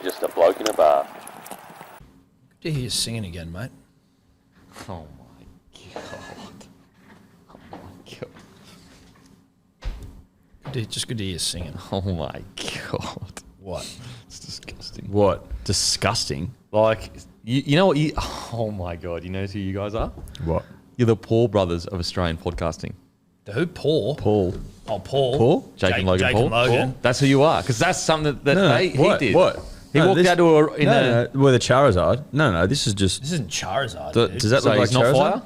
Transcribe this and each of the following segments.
just a bloke in a bar. Good to hear you singing again, mate. Oh my god. Oh my god. Just good to hear you singing. Oh my god. What? It's disgusting. What? Disgusting. Like, you know what? Oh my god. You know who you guys are? What? You're the Paul brothers of Australian podcasting. The who? Paul? Paul. Oh, Paul. Paul? Jake and Logan Paul. Logan. That's who you are. Because that's something that he did. What? He walked out to a... With a Charizard. No, this is just... This isn't Charizard, Does dude. that look like he's not Charizard? fire?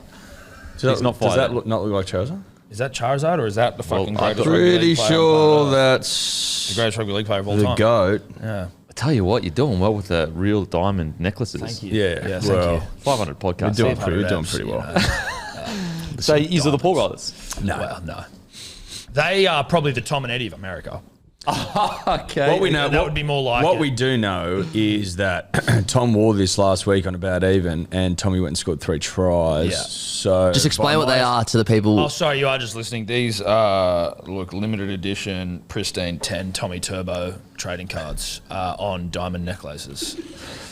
He's not fire. Does that not look like Charizard? Is that Charizard or is that the fucking Well, I'm greatest rugby Pretty league player sure the that's greatest rugby league player of all the time? GOAT. Yeah. I tell you what, you're doing well with the real diamond necklaces. Thank you. Yeah, thank well, you. 500 We're podcasts. doing Five pretty well. So these are the Paul brothers. No. Well, no. They are probably the Tom and Eddy of America. Okay. What we know, That would be more like What it. we do know is that Tom wore this last week on About Even, and Tommy went and scored 3 tries. Yeah. So Just explain what they are to the people. Oh, sorry, you are just listening. These are, look, limited edition, pristine 10 Tommy Turbo trading cards on diamond necklaces.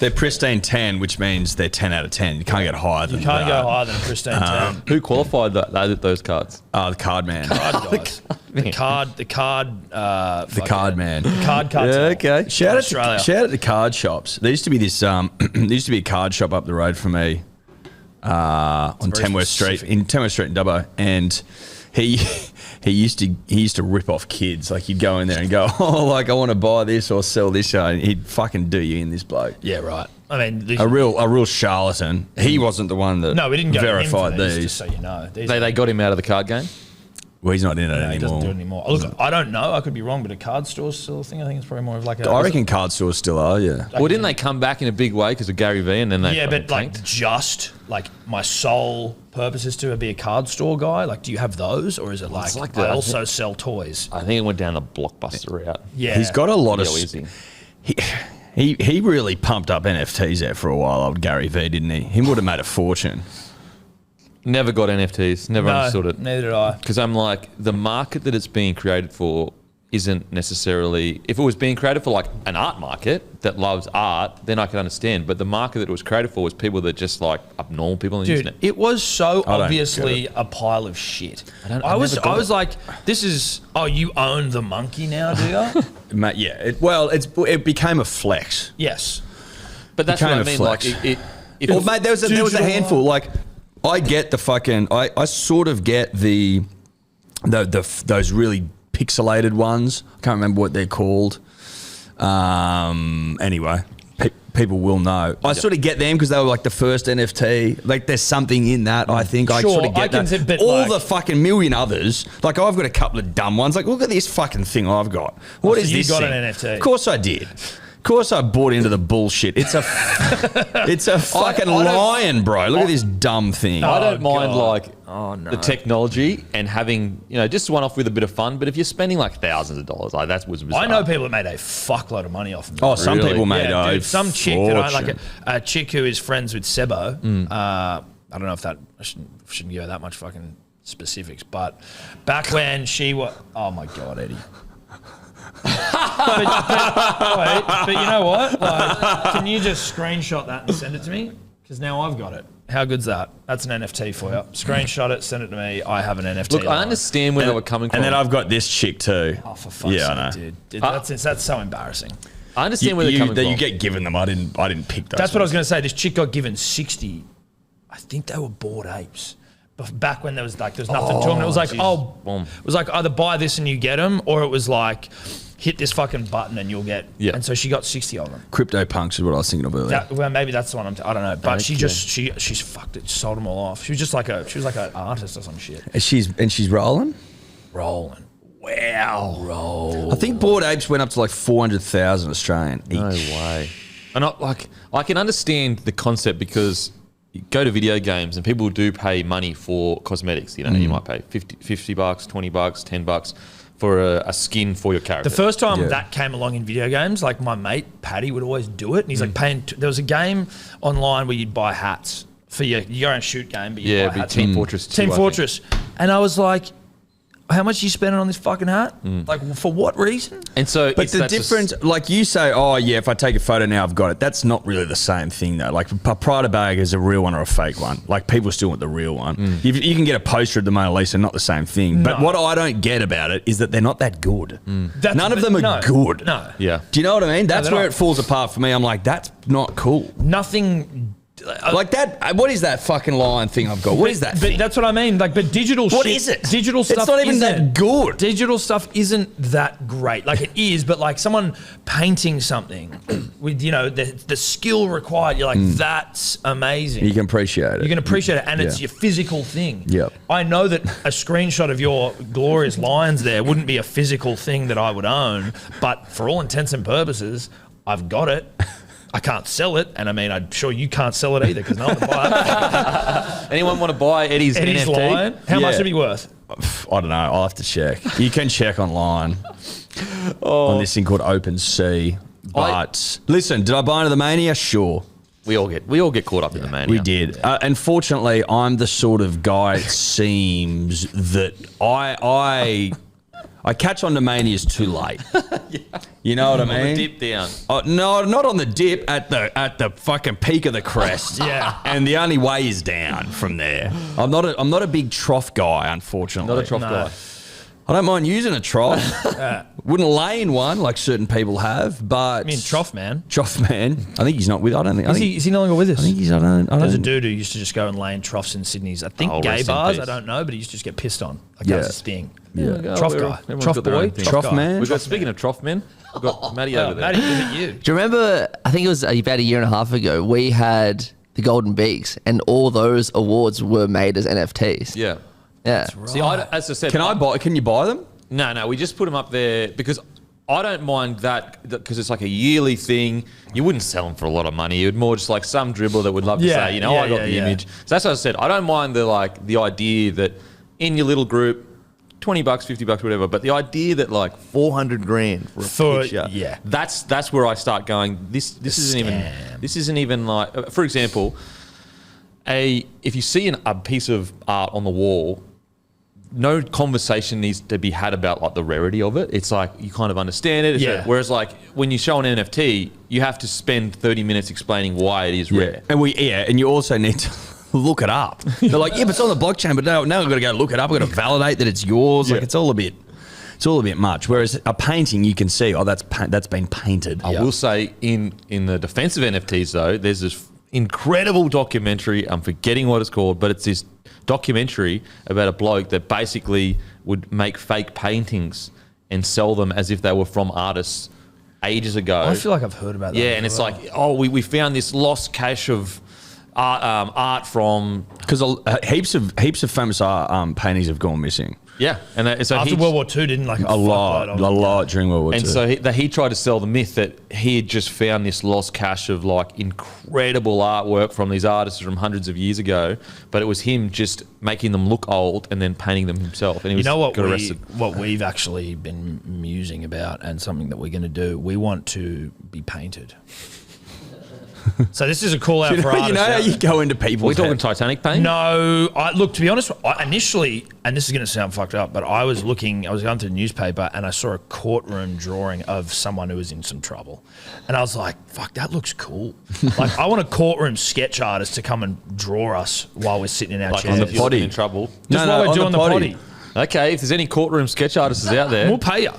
They're pristine 10, which means they're 10 out of 10. You can't get higher than You can't that. go higher than a pristine 10. Who qualified those cards? The card man. Card guys. The card man. The card cartel. Yeah, okay. Shout Australia. out to card shops. There used to be this. There used to be a card shop up the road from me, on very Tamworth Street specific. in Tamworth Street in Dubbo, and he used to rip off kids. Like you'd go in there and go, oh, like I want to buy this or sell this, and he'd fucking do you in, this bloke. Yeah, right. I mean, A real charlatan. He wasn't the one that no, we didn't go verified to him for these, these. just so you know. These They got him out of the card game. Well, he's not in it no, he doesn't do it anymore. anymore. Look, I don't know. I could be wrong, but a card store's still a thing. I think it's probably more of like a... I reckon card stores still are. Yeah. Well, didn't they come back in a big way because of Gary Vee and then they Yeah, but tanked? like just like my sole purpose is to be a card store guy. Like, do you have those, or is it like, like I the- also sell toys? I think it went down the Blockbuster route. Yeah, He's got a lot of... Real easy. He really pumped up NFTs there for a while, old Gary Vee, didn't he? He would have made a fortune. Never got NFTs. Never understood it. Neither did I. Because I'm like, the market that it's being created for isn't necessarily... If it was being created for like an art market that loves art, then I could understand. But the market that it was created for was people that just like abnormal people on the Dude, internet. it was so don't obviously get a pile of shit. I was never got it. like, this is, oh, you own the monkey now, do you? Mate, yeah. It became a flex. Yes. But that's what I became a mean. Like, flex. if Well, mate, there was a digital handful. Like, I get the fucking... I sort of get the those really pixelated ones. I can't remember what they're called. Anyway, people will know. I sort of get them because they were like the first NFT. Like, there's something in that, I think. I Sure, sort of get I can that. see, but All like- the fucking million others. Like, I've got a couple of dumb ones. Like, look at this fucking thing I've got. What so is you this got thing? an NFT? Of course I did. Of course I bought into the bullshit. It's a fucking lion, bro. Look at this dumb thing. I don't mind God. like the technology and having, just one off with a bit of fun. But if you're spending like thousands of dollars, like that was bizarre. I know people that made a fuckload of money off of it. Oh, some Really? people made Yeah, a dude, some chick that I like, fortune. a chick who is friends with Sebo. I don't know if that I shouldn't give her that much fucking specifics, but back when she was, oh my god, Eddie. but you know what? Like, can you just screenshot that and send it to me? Because now I've got it. How good's that? That's an NFT for you. Screenshot it, send it to me. I have an NFT. Look, I live. understand where they were coming from. And then I've got this chick too. Oh, for fuck's Yeah, sake, I know. dude. That's so embarrassing. I understand where they're coming from. You get given them. I didn't pick those. That's what I was going to say. This chick got given 60. I think they were Bored Apes. But back when there was nothing to them. It was like, Boom. it was like either buy this and you get them, or it was like hit this fucking button and you'll get. Yeah. And so she got 60 of them. Crypto punks is what I was thinking of earlier. Well, maybe that's the one I don't know. But she's fucked it, sold them all off. She was like an artist or some shit. And she's rolling. Rolling. Wow. Roll. I think Bored Apes went up to like 400,000 Australian each. No way. And I can understand the concept because you go to video games and people do pay money for cosmetics. You might pay $50, $20, $10 for a skin for your character. The first time that came along in video games, like my mate Paddy would always do it, and he's like paying. There was a game online where you'd buy hats for your own shoot game, but you buy it'd be hats. Team Fortress 2, Team I Fortress, and I was like, how much you spending on this fucking hat? Like, for what reason? And so, But the difference, like you say, oh yeah, if I take a photo now, I've got it. That's not really the same thing though. Like a Prada bag is a real one or a fake one. Like people still want the real one. You can get a poster of the Mona Lisa, not the same thing. But what I don't get about it is that they're not that good. None of them are good. No. Yeah. Do you know what I mean? That's they're where not. it falls apart for me. I'm like, that's not cool. Nothing. Like that. What is that fucking line thing I've got? What is that But thing? that's what I mean. Like, but digital What shit, is it? Digital stuff. It's not even that isn't- good. Digital stuff isn't that great. Like it is, but like someone painting something with the skill required, you're like, that's amazing. You can appreciate it. You can appreciate it, and it's Yeah. your physical thing. Yep. I know that a screenshot of your glorious lines there wouldn't be a physical thing that I would own, but for all intents and purposes, I've got it. I can't sell it, and I mean, I'm sure you can't sell it either because no one will buy it. Anyone want to buy Eddie's NFT? line. How much Yeah. would it be worth? I don't know. I'll have to check. You can check online on this thing called OpenSea. But listen, did I buy into the mania? Sure. We all get caught up in the mania. We did. Unfortunately, I'm the sort of guy, it seems, that I catch on to manias too late. You know what I mean? On the dip down. No, not on the dip. At the fucking peak of the crest. Yeah. And the only way is down from there. I'm not a big trough guy, unfortunately. Not a trough guy. I don't mind using a trough. Wouldn't lay in one like certain people have, but I mean, Trough Man. Trough man. I think he's not with. I don't think. Is he no longer with us? I think he's. I don't. There's a dude who used to just go and lay in troughs in Sydney's. I think Oh, gay rest in bars. peace. I don't know, but he used to just get pissed on. Like Yeah. that was his thing. Yeah. Trough guy. Everyone's Trough got their boy. own thing. Trough guy. man. We've got, speaking of trough men, we've got Matty over there. Matty, is it you? Do you remember, I think it was about a year and a half ago, we had the Golden Beaks and all those awards were made as NFTs. Yeah. Yeah. See, as I said, Can you buy them? No, we just put them up there because I don't mind that because it's like a yearly thing. You wouldn't sell them for a lot of money. You'd more just like some dribbler that would love to Yeah, say, I got yeah, the yeah. image. So that's what I said. I don't mind the idea that in your little group, $20, $50, whatever. But the idea that like 400 grand for a picture, yeah. that's where I start going. This isn't even like, for example, if you see a piece of art on the wall. No conversation needs to be had about like the rarity of it. It's like you kind of understand it. Yeah. Whereas like when you show an NFT, you have to spend 30 minutes explaining why it is rare. And you also need to look it up. They're like, yeah, but it's on the blockchain. But now I've got to go look it up. I've got to validate that it's yours. Like it's all a bit much. Whereas a painting, you can see, that's been painted. I will say in the defense of NFTs though, there's this incredible documentary. I'm forgetting what it's called, but it's this documentary about a bloke that basically would make fake paintings and sell them as if they were from artists ages ago. I feel like I've heard about that. Yeah, and it's like, we found this lost cache of art from... Because heaps of famous art paintings have gone missing. Yeah. And so after World War II, didn't like A lot during World War II. And so he tried to sell the myth that he had just found this lost cache of like incredible artwork from these artists from hundreds of years ago, but it was him just making them look old and then painting them himself. And he was got arrested. What we've actually been musing about and something that we're going to do, we want to be painted. So this is a call out for artists. You know how you go into people. Are we talking Titanic paint? No, look, to be honest, initially, and this is going to sound fucked up, but I was going through the newspaper and I saw a courtroom drawing of someone who was in some trouble. And I was like, fuck, that looks cool. Like, I want a courtroom sketch artist to come and draw us while we're sitting in our chairs. On the potty. In trouble. Just while we're doing the potty. Okay, if there's any courtroom sketch artists out there. We'll pay you.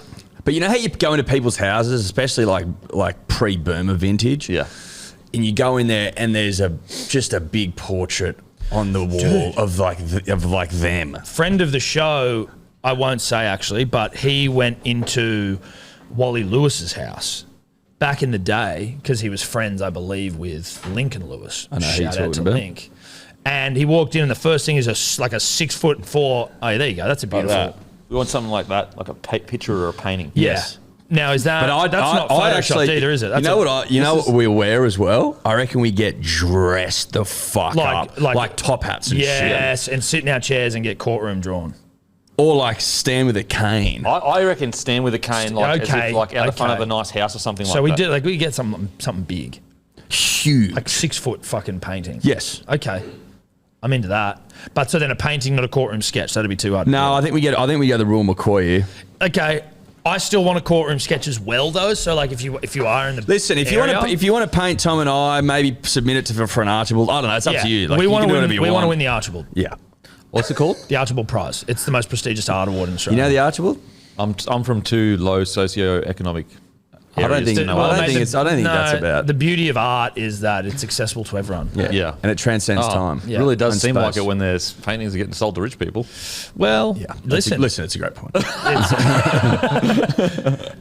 But you know how you go into people's houses, especially like pre-Burma vintage? Yeah. And you go in there and there's just a big portrait on the wall of like them. Friend of the show, I won't say actually, but he went into Wally Lewis's house back in the day because he was friends, I believe, with Lincoln Lewis. I know who you're Shout out to talking about. Link. And he walked in and the first thing is like a 6'4". Oh, there you go. That's a Like beautiful. that. We want something like that, like a picture or a painting. Yeah. Yes. Now is that? That's not photoshopped either, is it? That's what we wear as well? I reckon we get dressed the fuck up, like top hats and shit, yes, and sit in our chairs and get courtroom drawn. or like stand with a cane. I reckon stand with a cane, like as Okay, if like out the front okay. of a nice house or something like So that. we get something big, Huge. like 6 foot fucking painting. Yes. Okay. I'm into that. But so then a painting, not a courtroom sketch. That'd be too hard. No, I think we get the Rule McCoy here. Okay. I still want a courtroom sketch as well, though. So, like, if you are in the listen, if you want to paint Tom and I, maybe submit it for an Archibald. I don't know. It's up to you. Like, we want to win. We want to win the Archibald. Yeah. What's it called? The Archibald Prize. It's the most prestigious art award in Australia. You know the Archibald? I'm from too low socioeconomic. I don't think that's about. The beauty of art is that it's accessible to everyone. Yeah. And it transcends time. It really does And seem space. like it when there's paintings are getting sold to rich people. Well, Yeah. listen. Listen, it's a great point.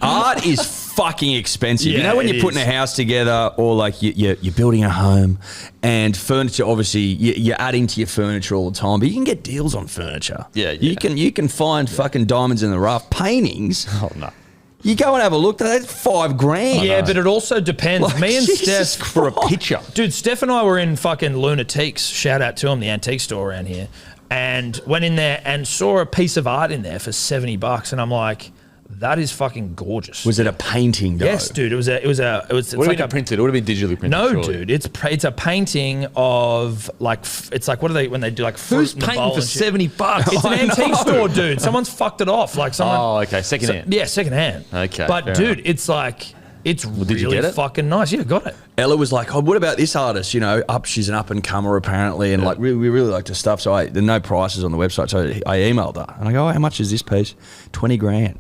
Art is fucking expensive. Yeah, you know when it you're putting is. a house together or like you're building a home and furniture, obviously you're adding to your furniture all the time, but you can get deals on furniture. Yeah. You can find fucking diamonds in the rough. Paintings. Oh, no. You go and have a look. That's $5,000. Yeah, but it also depends. Like, Me and Jesus Steph for a picture. Dude, Steph and I were in fucking Lunatiques. Shout out to them, the antique store around here, and went in there and saw a piece of art in there for $70, and I'm like, that is fucking gorgeous. Was it a painting though? Yes, dude. It was. It's Would have like been printed. It would have been digitally printed. No, surely. dude. It's a painting of like it's like what are they when they do like fruit Who's in the painting bowl for and shit? $70? It's an I antique know. store, dude. Someone's fucked it off. Like someone. Oh, okay, second hand. Yeah, second hand. Okay, But fair dude, enough. it's like it's did you really get it? fucking nice. Yeah, got it. Ella was like, "Oh, what about this artist? You know, she's an up and comer apparently, and like we really liked her stuff." So there are no prices on the website, so I emailed her and I go, "Oh, how much is this piece? $20,000."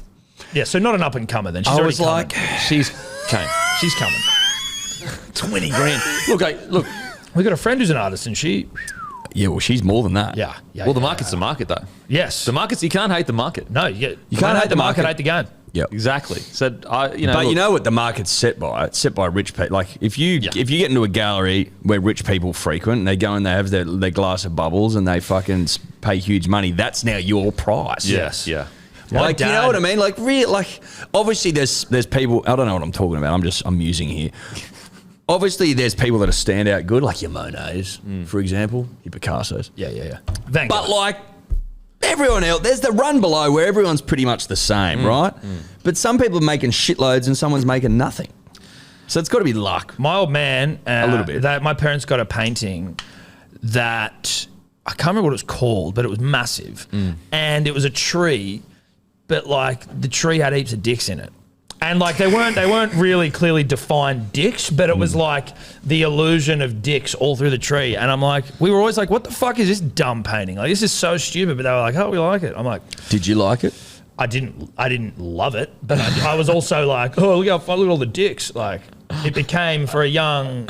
Yeah, so not an up and comer then. She's I already was like, coming. She's came. She's coming. $20,000. Look. We got a friend who's an artist, and she. "Yeah, well, she's more than that." Yeah. Well, the market's the market, though. Yes. The market's you can't hate the market. No, you can't hate the market. hate the game. yeah, Exactly. So But look, you know what the market's set by? It's set by rich people. Like if you get into a gallery where rich people frequent, and they go and they have their glass of bubbles and they fucking pay huge money, that's now your price. Yes. Yeah. Like you know what I mean? Like obviously there's people. I don't know what I'm talking about. I'm musing here. Obviously, there's people that are standout good, like your Monets, for example, your Picassos. Yeah. Van But Gogh. like everyone else, there's the run below where everyone's pretty much the same, right? But some people are making shitloads and someone's making nothing. So it's got to be luck. My old man, A little bit. my parents got a painting that I can't remember what it was called, but it was massive, and it was a tree, but like the tree had heaps of dicks in it. And like they weren't really clearly defined dicks, but it was like the illusion of dicks all through the tree. And I'm like, we were always like, what the fuck is this dumb painting? Like this is so stupid. But they were like, oh, we like it. I'm like, Did you like it? I didn't love it, but I was also like, oh, look at all the dicks. Like it became for a young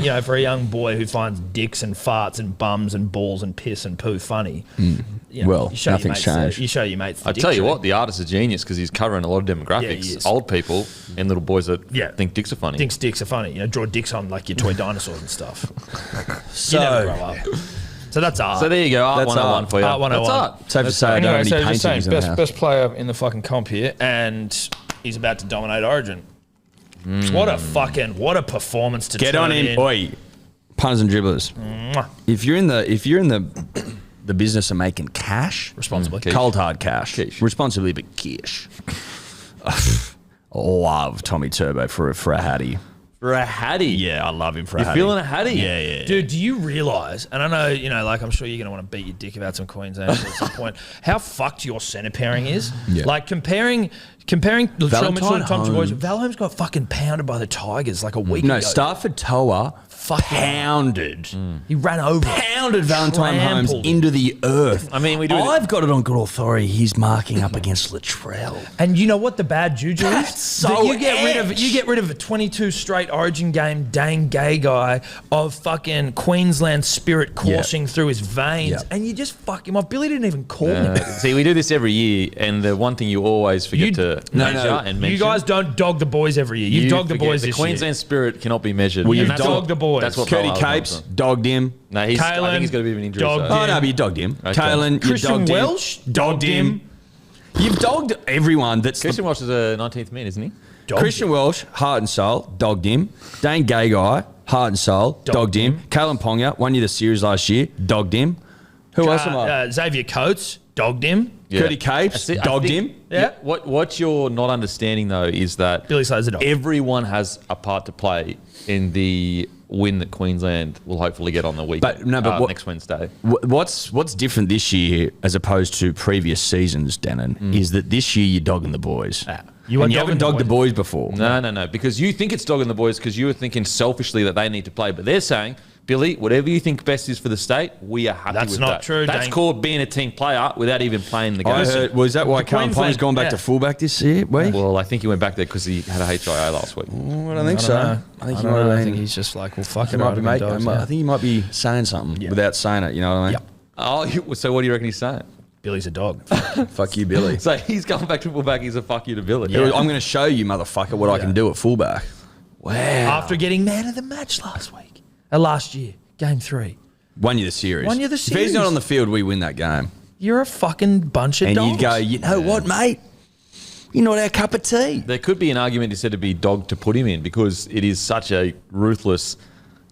boy who finds dicks and farts and bums and balls and piss and poo funny. You know, Well, you show your nothing's mates changed. You show your mates. The I dick tell you trick. what, the artist is a genius because he's covering a lot of demographics. Yeah, he is. Old people and little boys that think dicks are funny. Thinks dicks are funny. You know, draw dicks on like your toy dinosaurs and stuff. So, You never grow up. So that's art. So there you go, Art That's 101 art. for you. Art 101. That's art. safe to say I don't have any just paintings saying, in the house. best player in the fucking comp here, and he's about to dominate Origin. What a performance to Get turn on him, in. oi, punters and dribblers. Mwah. If you're in the business of making cash, Responsibly. cold hard cash, Cash. responsibly, but cash. Love Tommy Turbo for a hattie. For a hattie. Yeah, I love him for a You're hattie. feeling a hattie? Yeah. Dude, do you realise, and I know, like I'm sure you're going to want to beat your dick about some Queenslanders at some point, how fucked your centre pairing is? Yeah. Like comparing Latrell Valentine Mitchell and Tom Holmes. Trbojevic. Val Holmes got fucking pounded by the Tigers like a week No, ago. Stafford Toa Fucking- pounded. He ran over. Pounded Valentine Holmes Trampled him. into the earth. I mean, we do it- I've got it on good authority. He's marking up against Latrell. And you know what the bad juju is? That's so That you get rid of a 22 straight Origin game, dang gay guy of fucking Queensland spirit coursing through his veins, Yeah. and you just fuck him off. Billy didn't even call him. See, we do this every year, and the one thing you always forget You- to No, measure and mention. You guys don't dog the boys every year. You've dogged the forget boys the this Queensland year. spirit cannot be measured. Well, And you've that's dogged the boys. That's what Curdy Val Capes, comes from. dogged him. No, I think Kalen, he's got a bit of an injury. dogged so. him. Oh, no, but you dogged him. Okay. Kalen, you Christian dogged him. Welsh, dogged him. You've dogged everyone that's Christian Walsh is a 19th man, isn't he? Dogged Christian Welsh, heart and soul, dogged him. Dane Gay Guy, heart and soul, dogged him. Kalen Ponga, won you the series last year, dogged him. Who else am I? Xavier Coates, dogged him. Yeah. Curdy Capes, I dogged think- him. Yeah. What you're not understanding though is that Billy Slater's a dog. everyone has a part to play in the win that Queensland will hopefully get on the weekend. Next Wednesday. What's different this year as opposed to previous seasons, Denon, is that this year you're dogging the boys. You And are you haven't dogging dogged the boys before. No. Because you think it's dogging the boys because you were thinking selfishly that they need to play. But they're saying, Billy, whatever you think best is for the state, we are happy That's with not that. true, That's Dane. called being a team player without even playing the game. I heard, was that why Carlton Queensland, Payne's gone back yeah. to fullback this year? Week? Well, I think he went back there because he had a HIA last week. I don't think I so. don't know. I think I he don't might know. have I think been. he's just like, well, fuck He it. might I'll be be making, dogs, I yeah. think he might be saying something without saying it. You know what I mean? Yep. Oh, so what do you reckon he's saying? Billy's a dog. Fuck you, Billy. So he's going back to fullback. He's a fuck you to Billy. Yeah. I'm going to show you, motherfucker, what I can do at fullback. Wow. After getting man of the match last week. Last year. Game 3. Won you the series. Won you the If he's series. not on the field, we win that game. You're a fucking bunch of And dogs. you'd go, you know what, mate? You're not our cup of tea. There could be an argument instead to be dog to put him in because it is such a ruthless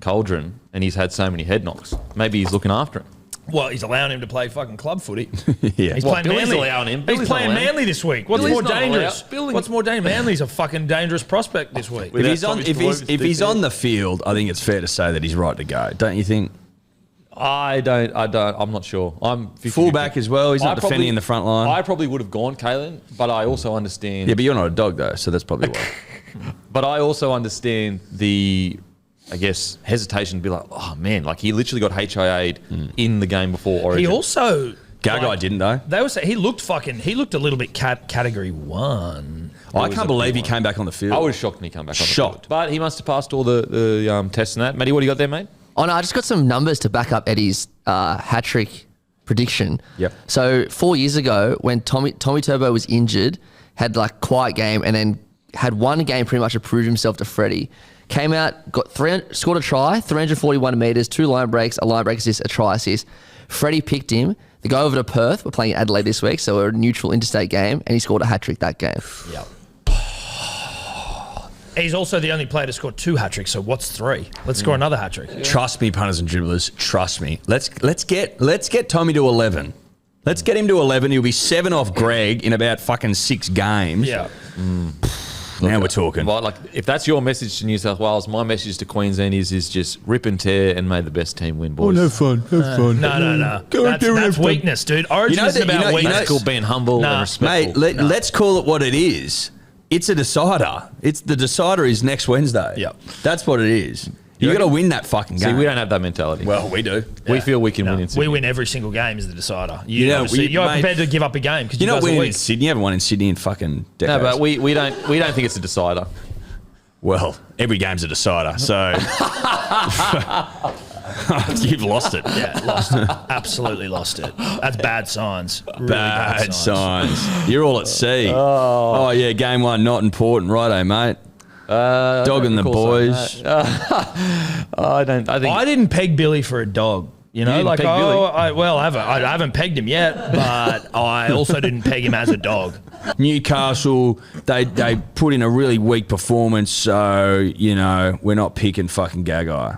cauldron and he's had so many head knocks. Maybe he's looking after him. Well, he's allowing him to play fucking club footy. Yeah. He's Well, playing Billy's Manly. allowing him. He's Billy's playing not allowing him. Manly this week. What's Billy's more not dangerous? allowed. Billy- What's more dangerous? Manly's a fucking dangerous prospect this week. If he's on, Tommy's if he's on the field, I think it's fair to say that he's right to go. Don't you think? I'm not sure. I'm 50-50. Fullback as well. He's not I defending probably- in the front line. I probably would have gone Kalen, but I also understand. Yeah, but you're not a dog though, so that's probably why. But I also understand the, I guess, hesitation to be like, oh man, like he literally got HIA'd in the game before Origin. He also Gagai didn't though. They were saying he looked a little bit category 1. I can't believe he came back on the field. I was shocked when he came back on the Shocked. field. But he must have passed all the tests and that. Matty, what do you got there, mate? Oh no, I just got some numbers to back up Eddie's hat trick prediction. Yep. So 4 years ago, when Tommy Turbo was injured, had like quiet game, and then had one game pretty much to prove himself to Freddie. Came out, scored a try, 341 metres, 2 line breaks, a line break assist, a try assist. Freddie picked him. They go over to Perth. We're playing Adelaide this week, so we're a neutral interstate game, and he scored a hat trick that game. Yep. He's also the only player to score 2 hat tricks. So what's 3? Let's score another hat trick. Trust me, punters and dribblers. Trust me. Let's get Tommy to 11. Let's get him to 11. He'll be 7 off Greg in about fucking 6 games. Yeah. Now we're talking. Well, like if that's your message to New South Wales, my message to Queensland is just rip and tear and may the best team win, boys. fun. Have fun. No. Go and do That's it. weakness, dude. Origin You know isn't that- you about know- you weakness. know- That's called being humble Nah. and respectful. Mate, let's call it what it is. It's a decider. It's the decider is next Wednesday. Yep. That's what it is. You got to win that fucking game. See, we don't have that mentality. Well, we do. we feel we can win in Sydney. We win every single game is the decider. You know, You're mate, prepared to give up a game because You're you not guys are winning in weak. Sydney. You haven't won in Sydney in fucking No, decades. but we don't think it's a decider. Well, every game's a decider, so you've lost it. Yeah, lost it. Absolutely lost it. That's bad signs. Really Bad signs. You're all at sea. Oh, yeah, game 1 not important, righto, mate. Dogging the boys. I think I didn't peg Billy for a dog. You know, didn't like peg Billy? I haven't pegged him yet, but I also didn't peg him as a dog. Newcastle, they put in a really weak performance, so, you know, we're not picking fucking Gagai.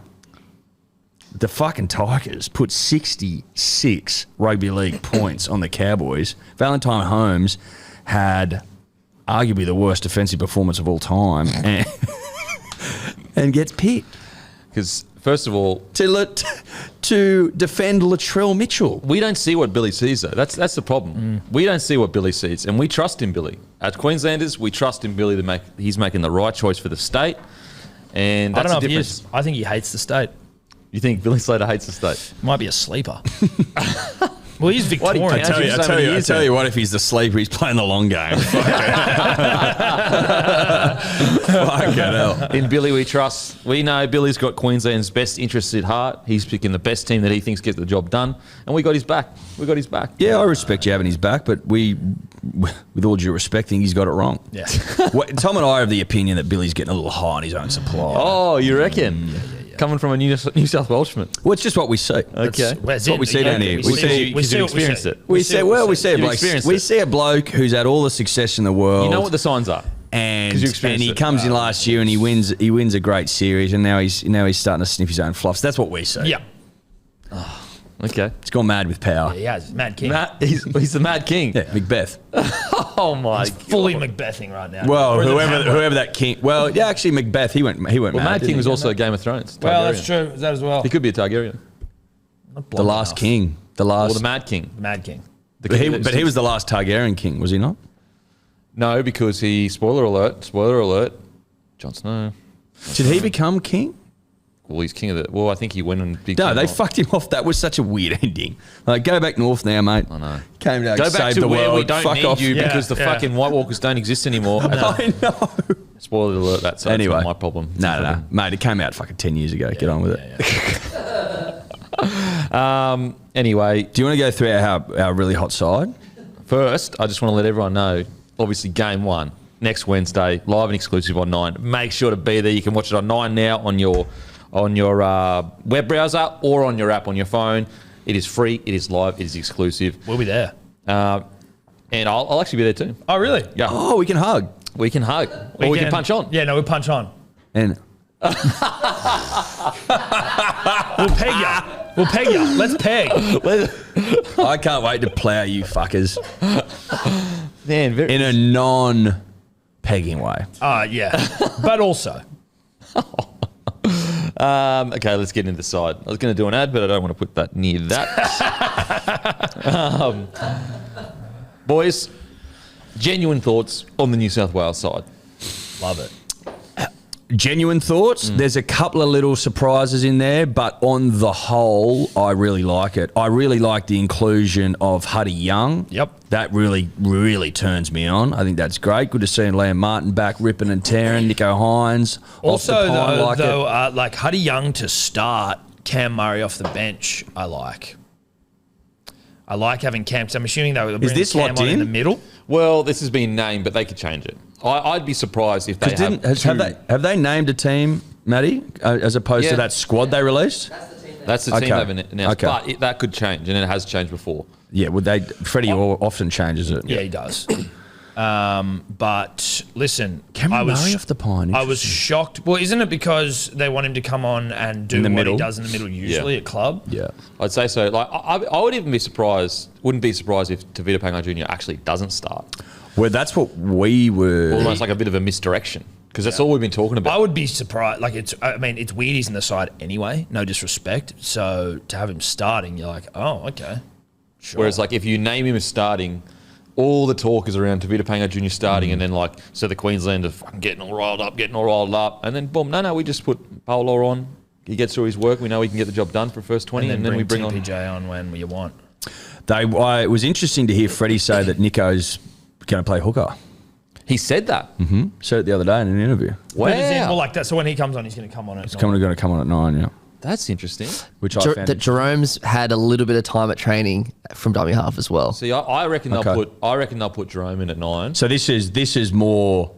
The fucking Tigers put 66 rugby league points on the Cowboys. Valentine Holmes had arguably the worst defensive performance of all time and gets picked because first of all, to defend Latrell Mitchell. we don't see what Billy sees though. That's the problem. We don't see what Billy sees, and we trust in Billy. As Queenslanders, we trust in Billy to he's making the right choice for the state, and I that's don't know the if he difference. is. I think he hates the state. You think Billy Slater hates the state? Might be a sleeper. Well, he's Why do you Victorian. count him? I tell you what, if he's the sleeper, he's playing the long game. Fucking hell. In Billy, we trust. We know Billy's got Queensland's best interests at heart. He's picking the best team that he thinks gets the job done, and we got his back. We got his back. Yeah, I respect you having his back, but with all due respect, think he's got it wrong. Yeah. Tom and I are of the opinion that Billy's getting a little high on his own supply. Oh, you reckon? Coming from a New South Welshman. Well, it's just what we see. Okay. That's what we see down here. We see what you experienced it. We see a bloke. experienced We it. see a bloke who's had all the success in the world. You know what the signs are. and 'Cause you experienced he it. comes in last year and he wins a great series, and now he's starting to sniff his own fluffs. That's what we see. Yeah. Okay. He's gone mad with power. He has. Mad King. He's the Mad King. Yeah, Macbeth. Oh my. Fully Macbething right now. Well, Or is it Hamlet? whoever that king. Well, yeah, actually, Macbeth. He went Well, mad. Mad didn't King he? was also Game of Thrones. Well, Targaryen. that's true. Is that as well? He could be a Targaryen. The last king. The last. Or the Mad King. Mad King. The But king he was the last Targaryen king, was he not? No, because he. Spoiler alert. Jon Snow. Did he become king? Well, he's king of the. Well, I think he went and became. No, they fucked him off. That was such a weird ending. Like, go back north now, mate. I know. Came down, Go back saved to the where world. we don't Fuck need off. you because the Yeah. fucking White Walkers don't exist anymore. I know. Spoiler alert. That's Anyway, not my problem. No, mate. It came out fucking 10 years ago. Get on with it. Anyway, Do you want to go through our really hot side? first, I just want to let everyone know. Obviously, game 1 next Wednesday, live and exclusive on 9. Make sure to be there. You can watch it on 9 now on your web browser or on your app on your phone. It is free. It is live. It is exclusive. We'll be there. And I'll actually be there too. Oh, really? Yeah. Oh, we can hug. We can hug. Or we can punch on. Yeah, no, we punch on. And We'll peg ya. We'll peg ya. Let's peg. I can't wait to plough you fuckers Man, in a non-pegging way. Yeah. But also. okay, let's get into the side. I was going to do an ad, but I don't want to put that near that. Boys, genuine thoughts on the New South Wales side. Love it. Genuine thoughts. There's a couple of little surprises in there, but on the whole, I really like it. I really like the inclusion of Huddy Young. Yep. That really, really turns me on. I think that's great. Good to see Liam Martin back ripping and tearing. Nico Hines. Also, off the pine, like Huddy Young to start, Cam Murray off the bench, I like. I like having Cam. So I'm assuming they were bringing this Cam locked on in in? the middle. Well, this has been named, but they could change it. I'd be surprised if they have they named a team, Matty, as opposed to Yeah. that squad they released? That's the team Okay. they've announced. Okay. But that could change, and it has changed before. Yeah, Freddie often changes it. Yeah, he does. But listen, Cameron Murray off the pine. I was shocked. Well, isn't it because they want him to come on and do In the what middle? he does in the middle usually at club? Yeah. I'd say so. Like I would even be surprised. Wouldn't be surprised if Tavita Pangai Jr. actually doesn't start. Well, that's what we were. Almost like a bit of a misdirection because that's all we've been talking about. I would be surprised. Like it's weird he's in the side anyway. No disrespect. So to have him starting, you're like, oh, okay. Sure. Whereas like if you name him as starting, all the talk is around Tavita Pangai Jr. starting, and then like so the Queensland are fucking getting all riled up, and then boom, no, we just put Paolo on. He gets through his work. We know he can get the job done for first 20, and then we bring on TPJ on when you want. It was interesting to hear Freddie say that Nico's going to play hooker. He said that. Said it the other day in an interview. Wow, Well, like that. So when he comes on, he's going to come on. It's going to come on at 9, yeah. that's interesting. Which I found. That Jerome's had a little bit of time at training from dummy half as well. See, I reckon Okay. they'll put Jerome in at 9. So this is more.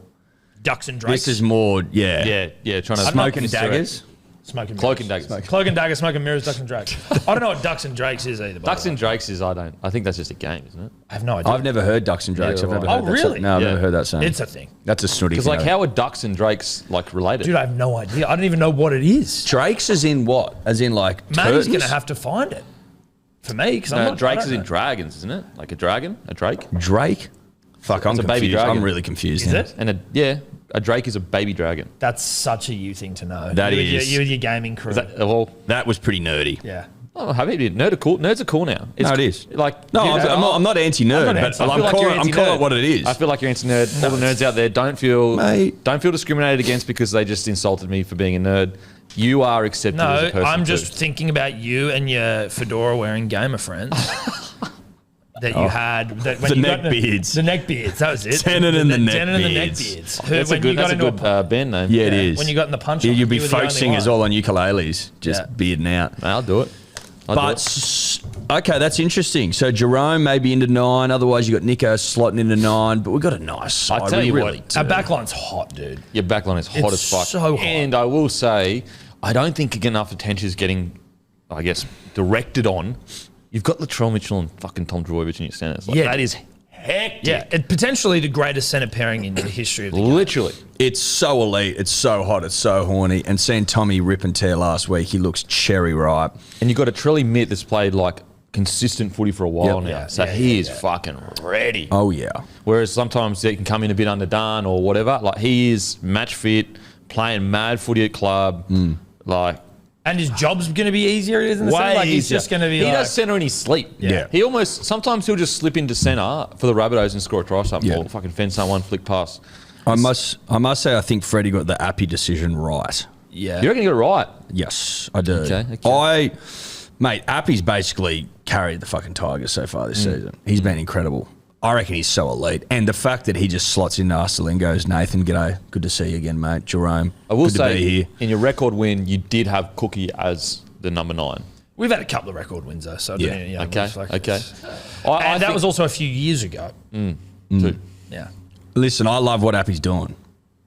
Ducks and Drakes. This is more. Yeah. Yeah, trying to Smoke and misdirect. daggers. Smoking Cloak mirrors. and daggers. Cloak and daggers, smoking mirrors, ducks and drakes. I don't know what ducks and drakes is either. by Ducks the way. and Drakes is I think that's just a game, isn't it? I have no idea. I've never heard ducks and drakes. Yeah, I've never right. heard Oh, that really? saying. No, I've Yeah. never heard that saying. It's a thing. That's a snooty Because thing. like how are ducks and drakes like related? Dude, I have no idea. I don't even know what it is. Drakes is in what? As in like Matty's turtles? going to have to find it for me because I'm no, not. Drakes I is don't in know. dragons, isn't it? Like a dragon, a drake, Drake? Fuck, I'm It's a confused. baby dragon. I'm really confused. Is now. it? and a drake is a baby dragon. That's such a you thing to know. That you is. You and your gaming crew. That was pretty nerdy. Yeah. Oh, have you? Nerds are cool now. No, it is. Like No, you know, I'm not anti-nerd, I'm not but anti- I I'm feel like calling you're I'm calling it anti-nerd. what it is. I feel like you're anti-nerd. All the nerds out there don't feel Mate. discriminated against because they just insulted me for being a nerd. You are accepted as a No, person. I'm too. just thinking about you and your fedora wearing gamer friends. That you had that when The you neck got beards. The neck beards, that was it. Tenon and the neck Tenon and the neck beards. beards. That's a good band name. Yeah, it is. When you got in the punch, Yeah, you'd be you were the folk only singers one. all on ukuleles, just Yeah. bearding out. I'll do it. I'll do But okay, that's interesting. So Jerome maybe into 9. Otherwise, you got Nico slotting into 9. But we've got a nice side. I tell We you really what, do. Our backline's hot, dude. Your backline is hot It's as fuck. so hot. And I will say, I don't think enough attention is getting, directed on. You've got Latrell Mitchell and fucking Tom Droyevich in your centres. Like, Yeah. that is hectic. Yeah, it potentially the greatest centre pairing in the history of the game. Literally. It's so elite. It's so hot. It's so horny. And seeing Tommy rip and tear last week, he looks cherry ripe. And you've got a Trelly Mitt that's played like consistent footy for a while Yep. now. Yeah, So yeah, he yeah, is yeah. fucking ready. Oh, yeah. Whereas sometimes he can come in a bit underdone or whatever. Like he is match fit, playing mad footy at club. Like And his job's going to be easier, isn't it? way Like he's easier. just going to be He like, does centre in his sleep. Yeah. He almost, sometimes he'll just slip into centre for the Rabbitohs and score a try or something. Yeah. Or fucking fend someone, flick pass. I must say, I think Freddie got the Appy decision right. yeah. You reckon he got it right? Yes, I do. Okay. Mate, Appy's basically carried the fucking Tigers so far this season. He's been incredible. I reckon he's so elite. And the fact that he just slots in Arsenal and goes, Nathan, g'day. Good to see you again, mate. Jerome. I will good to be say, here. in your record win, you did have Cookie as the number 9. We've had a couple of record wins though, so I Yeah. don't, you know, Okay, it's like okay. it's- I And that think- was also a few years ago. too. Yeah. Listen, I love what Appy's doing.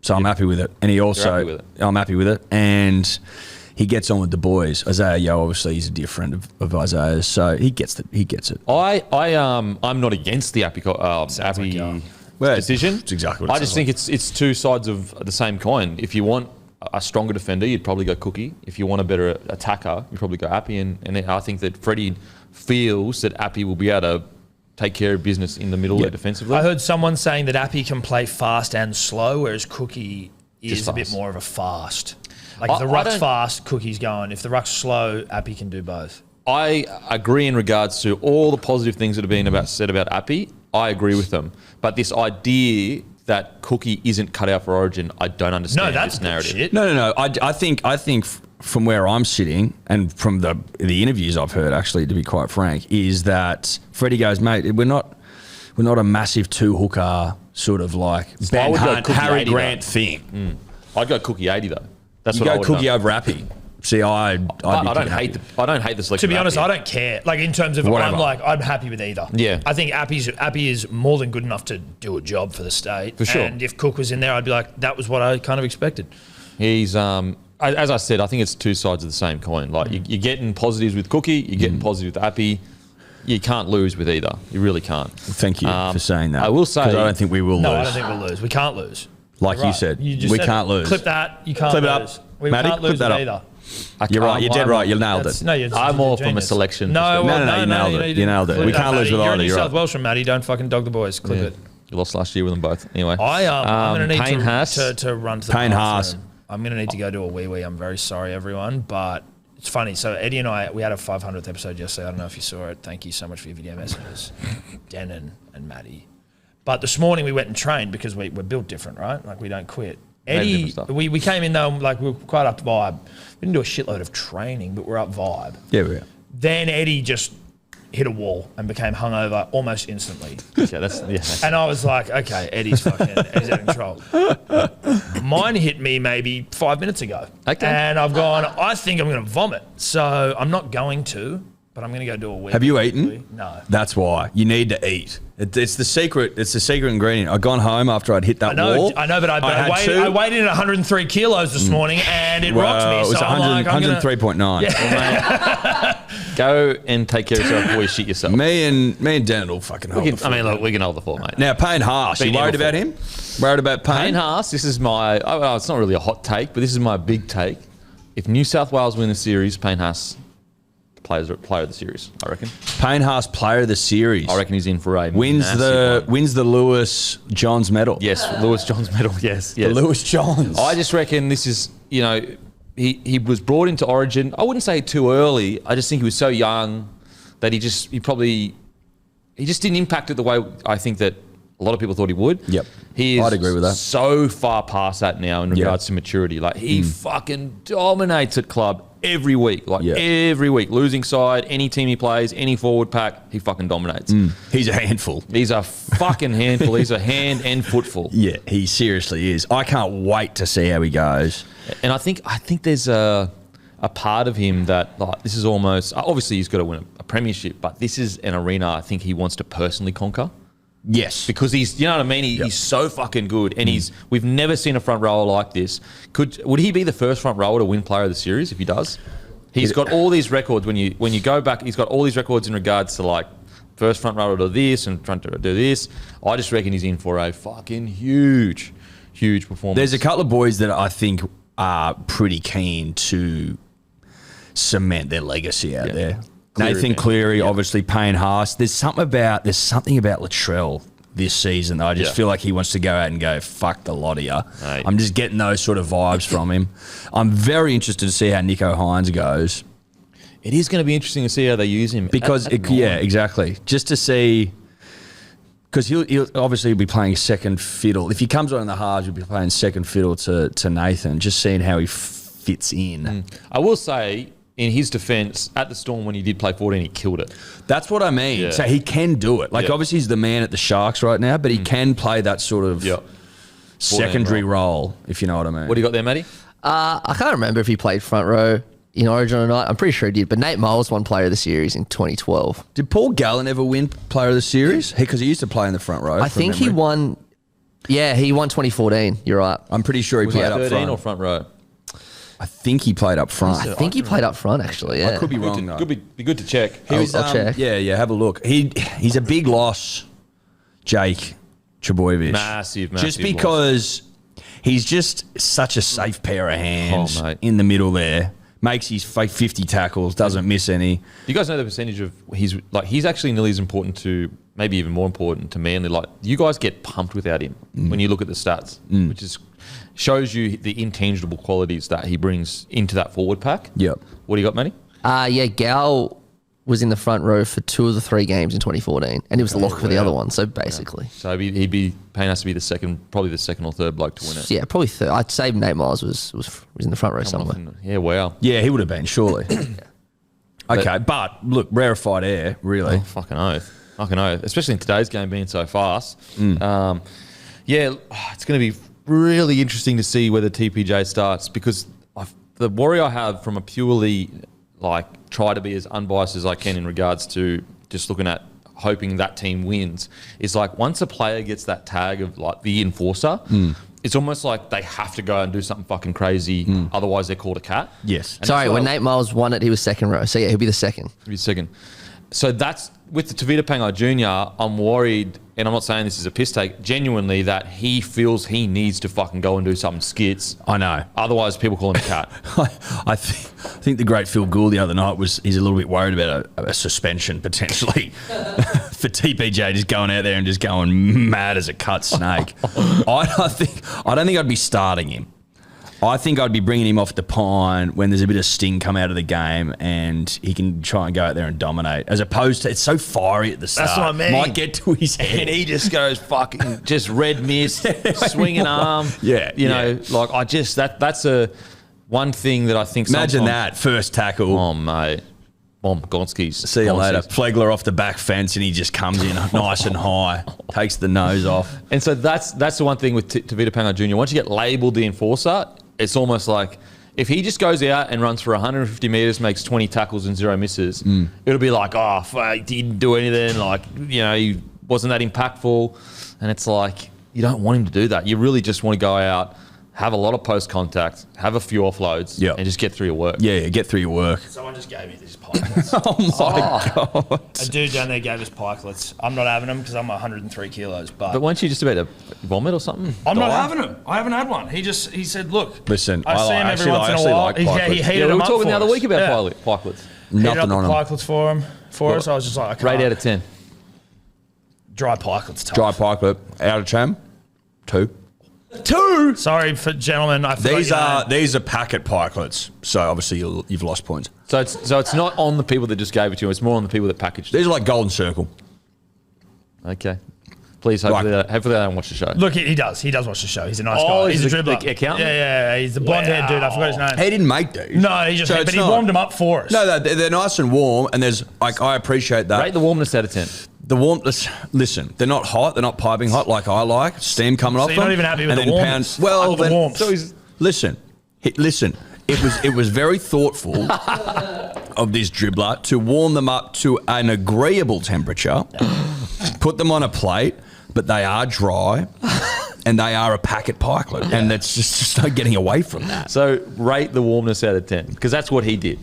So I'm happy with it. And he also, happy with it. I'm happy with it. And he gets on with the boys. Isaiah Yo, obviously, he's a dear friend of Isaiah's. So he gets it. I'm not against the Appy like you are. Well, decision. it's exactly what it I just sounds think it's two sides of the same coin. If you want a stronger defender, you'd probably go Cookie. If you want a better attacker, you'd probably go Appy. And I think that Freddie feels that Appy will be able to take care of business in the middle there defensively. I heard someone saying that Appy can play fast and slow, whereas Cookie Just is a bit fast. more of a fast. Like if the I ruck's don't- fast, Cookie's going. If the ruck's slow, Appy can do both. I agree in regards to all the positive things that have been said about Appy. I agree with them. But this idea that Cookie isn't cut out for Origin, I don't understand No, that's this narrative. bullshit. No. I think from where I'm sitting and from the interviews I've heard, actually, to be quite frank, is that Freddie goes, mate, we're not a massive 2-hooker sort of like Ben would go Hunt, Cookie Harry 80 Grant though. thing. I'd go Cookie 80 though. That's You what I go would Cookie know. over Appy. See, I don't hate the selection. To be of honest, Appy. I don't care. Like in terms of, Whatever. I'm happy with either. Yeah. I think Appy is more than good enough to do a job for the state. For sure. And if Cook was in there, I'd be like, that was what I kind of expected. He's as I said, I think it's two sides of the same coin. Like you're getting positives with Cookie, you're getting positives with Appy. You can't lose with either. You really can't. Thank you for saying that. I will say- 'Cause I don't think we will No, lose. I don't think we'll lose. We can't lose. Like You're you right. said, just we said can't it. lose. Clip that. You can't Clip it up. lose. We Matty, can't clip lose that with up. either. You're right. You're dead right. You nailed it. No, I'm more from a genius. selection No, perspective. well, No, you nailed it. You didn't. nailed it. Clip We that, can't lose Matty. with You're a either. New You're South right. Welshman, Matty. Don't fucking dog the boys. Clip it. You lost last year with them both. Anyway, I'm going to need Payne Haas. to run to the Payne bathroom. Haas. I'm going to need to go do a wee. I'm very sorry, everyone. But it's funny. So Eddie and I, we had a 500th episode yesterday. I don't know if you saw it. Thank you so much for your video messages, Denon and Maddie. But this morning we went and trained because we're built different, right? Like we don't quit. Eddie, different stuff. we came in though, like we were quite up vibe. We didn't do a shitload of training, but we're up vibe. Yeah, we are. Then Eddie just hit a wall and became hungover almost instantly. yeah. And I was like, okay, Eddie's fucking, he's out of control. Mine hit me maybe 5 minutes ago. Okay. And I've gone, I think I'm going to vomit. So I'm not going to, but I'm going to go do a wee. Have you eaten? No. That's why you need to eat. It's the secret. It's the secret ingredient. I'd gone home after I'd hit that I know, wall. but had I weighed in at 103 kilos this morning and it rocked me. It was So I'm like, I'm going to. 103.9. Go and take care of yourself before you shit yourself. Me and Dan will fucking hold the fort. Look, we can hold the fort, mate. Now, Payne Haas, you Been here worried about before. him? Worried about Payne? Payne Haas, this is my. Oh, it's not really a hot take, but this is my big take. If New South Wales win the series, Payne Haas player of the series. I reckon. Payne Haas, player of the series. I reckon he's in for a Wins massive one. the Lewis Johns medal. Yes, Lewis Johns medal. Yes, The yes. Lewis Johns. I just reckon this is, he was brought into Origin. I wouldn't say too early. I just think he was so young that he just didn't impact it the way I think that a lot of people thought he would. Yep. He is I'd agree with that. so far past that now in Yeah. regards to maturity. Like he fucking dominates at club every week. Like Yeah. every week. Losing side, any team he plays, any forward pack, he fucking dominates. He's a handful. He's a fucking handful. He's a hand and footful. Yeah, he seriously is. I can't wait to see how he goes. And I think there's a part of him that like this is almost obviously he's got to win a premiership, but this is an arena I think he wants to personally conquer Yes. because he's you know what I mean. He's so fucking good, and we've never seen a front rower like this. Would he be the first front rower to win Player of the Series if he does? He's got all these records. When you go back, he's got all these records in regards to like first front rower to this and front rower to do this. I just reckon he's in for a fucking huge performance. There's a couple of boys that I think are pretty keen to cement their legacy out there. Nathan Cleary, obviously Payne Haas. There's something about Latrell this season that I just feel like he wants to go out and go, fuck the lot of you. Right. I'm just getting those sort of vibes from him. I'm very interested to see how Nico Hines goes. It is going to be interesting to see how they use him. Because, exactly. Just to see, because he'll obviously be playing second fiddle. If he comes on in the halves, he'll be playing second fiddle to Nathan, just seeing how he fits in. I will say, in his defence, at the Storm when he did play 14, he killed it. That's what I mean. Yeah. So he can do it. Like, obviously he's the man at the Sharks right now, but he can play that sort of secondary role, if you know what I mean. What do you got there, Matty? I can't remember if he played front row in Origin or not. I'm pretty sure he did. But Nate Miles won Player of the Series in 2012. Did Paul Gallen ever win Player of the Series? Because he used to play in the front row. I think he won. Yeah, he won 2014. You're right. I'm pretty sure he Was played he up 13 front. or front row? I think he played up front. I think he played up front, actually. Yeah. I could be wrong, though. Be good to check. I'll check. Yeah, have a look. He's a big loss, Jake Trbojevic. Massive Just loss. because he's just such a safe pair of hands mate. in the middle there. Makes his 50 tackles, doesn't miss any. Do you guys know the percentage of he's actually nearly as important to, maybe even more important to Manly. Like, you guys get pumped without him when you look at the stats, which is shows you the intangible qualities that he brings into that forward pack. Yep. What do you got, Manny? Yeah, Gal was in the front row for 2 of the 3 games in 2014, and he was the lock for the other one. So basically, So he'd be Payne has to be probably the second or third bloke to win it. yeah, probably third. I'd say Nate Miles was in the front row somewhere. Yeah, wow. Yeah, he would have been, surely. Okay, but look, rarefied air, really. Oh, fucking oath. Especially in today's game being so fast. It's going to be really interesting to see whether TPJ starts, because the worry I have from a purely try to be as unbiased as I can in regards to just looking at hoping that team wins is once a player gets that tag of the enforcer, it's almost like they have to go and do something fucking crazy, otherwise they're called a cat. Yes. And Sorry, when Nate Miles won it, he was second row. So yeah, he'll be the second. He'll be second. So that's with the Tavita Pangai Jr. I'm worried, and I'm not saying this is a piss take, genuinely that he feels he needs to fucking go and do something skits. I know. Otherwise, people call him a cat. I think the great Phil Gould the other night he's a little bit worried about a suspension potentially for TPJ just going out there and just going mad as a cut snake. I don't think I'd be starting him. I think I'd be bringing him off the pine when there's a bit of sting come out of the game and he can try and go out there and dominate, as opposed to it's so fiery at the start. That's what I mean. Might get to his head. And he just goes fucking just red mist, swinging arm. Yeah, That's a one thing that I think. Imagine that first tackle. Oh mate, Gonski's. See you later. Flegler off the back fence and he just comes in nice and high, takes the nose off. And so that's the one thing with Tavita Pangai Jr. Once you get labelled the enforcer, it's almost like if he just goes out and runs for 150 metres, makes 20 tackles and 0 misses, it'll be like, oh, fuck, he didn't do anything. He wasn't that impactful. And it's like, you don't want him to do that. You really just want to go out, have a lot of post contact, have a few offloads, and just get through your work. Yeah, get through your work. Someone just gave me these pikelets. Oh my God. A dude down there gave us pikelets. I'm not having them because I'm 103 kilos. But weren't you just about to vomit or something? I'm not having them. I haven't had one. He said, look. Listen, I see him every once in a while. like pikelets. He heated we them were up talking for the other us. week about pikelets. Heated up Nothing the on them. pikelets for us. I was just like, I can't. Rate out of 10. Dry pikelets. Tough. Dry pikelet. Out of Cham? 2. Sorry for gentlemen. I forgot These are packet pikelets, so obviously you've lost points. So it's not on the people that just gave it to you. It's more on the people that packaged it. These are like Golden Circle. Okay. Please, hopefully they don't watch the show. Look, he does. He does watch the show. He's a nice guy. He's a dribbler. The accountant? Yeah. He's the blonde-haired dude. I forgot his name. He didn't make these. No, but he warmed them up for us. No, they're nice and warm, and there's I appreciate that. Rate the warmness out of 10. The warmth. Listen, they're not hot. They're not piping hot like I like. Steam coming off them. you're not even happy with and the then warmth. Well, The then, warmth. so listen. It was very thoughtful of this dribbler to warm them up to an agreeable temperature, put them on a plate, but they are dry. And they are a packet pikelet, and that's just no getting away from that. So rate the warmness out of 10, because that's what he did.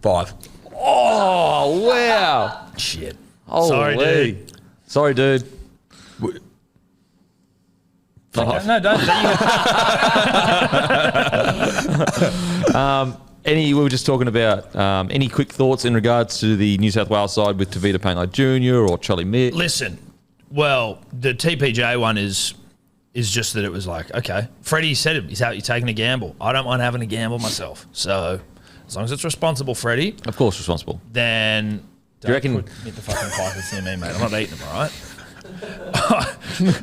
5. Oh, wow. Shit. Sorry, Holy. dude. Sorry, dude. No, don't. We were just talking about any quick thoughts in regards to the New South Wales side with Tavita Pangai Jr. or Charlie Mick? Listen, well, the TPJ one is just that it was like, okay, Freddie said it. He's out. You're taking a gamble. I don't mind having a gamble myself. So as long as it's responsible, Freddie. Of course, responsible. Then Do you reckon? Hit the fucking pilots near me, mate. I'm not eating them, all right?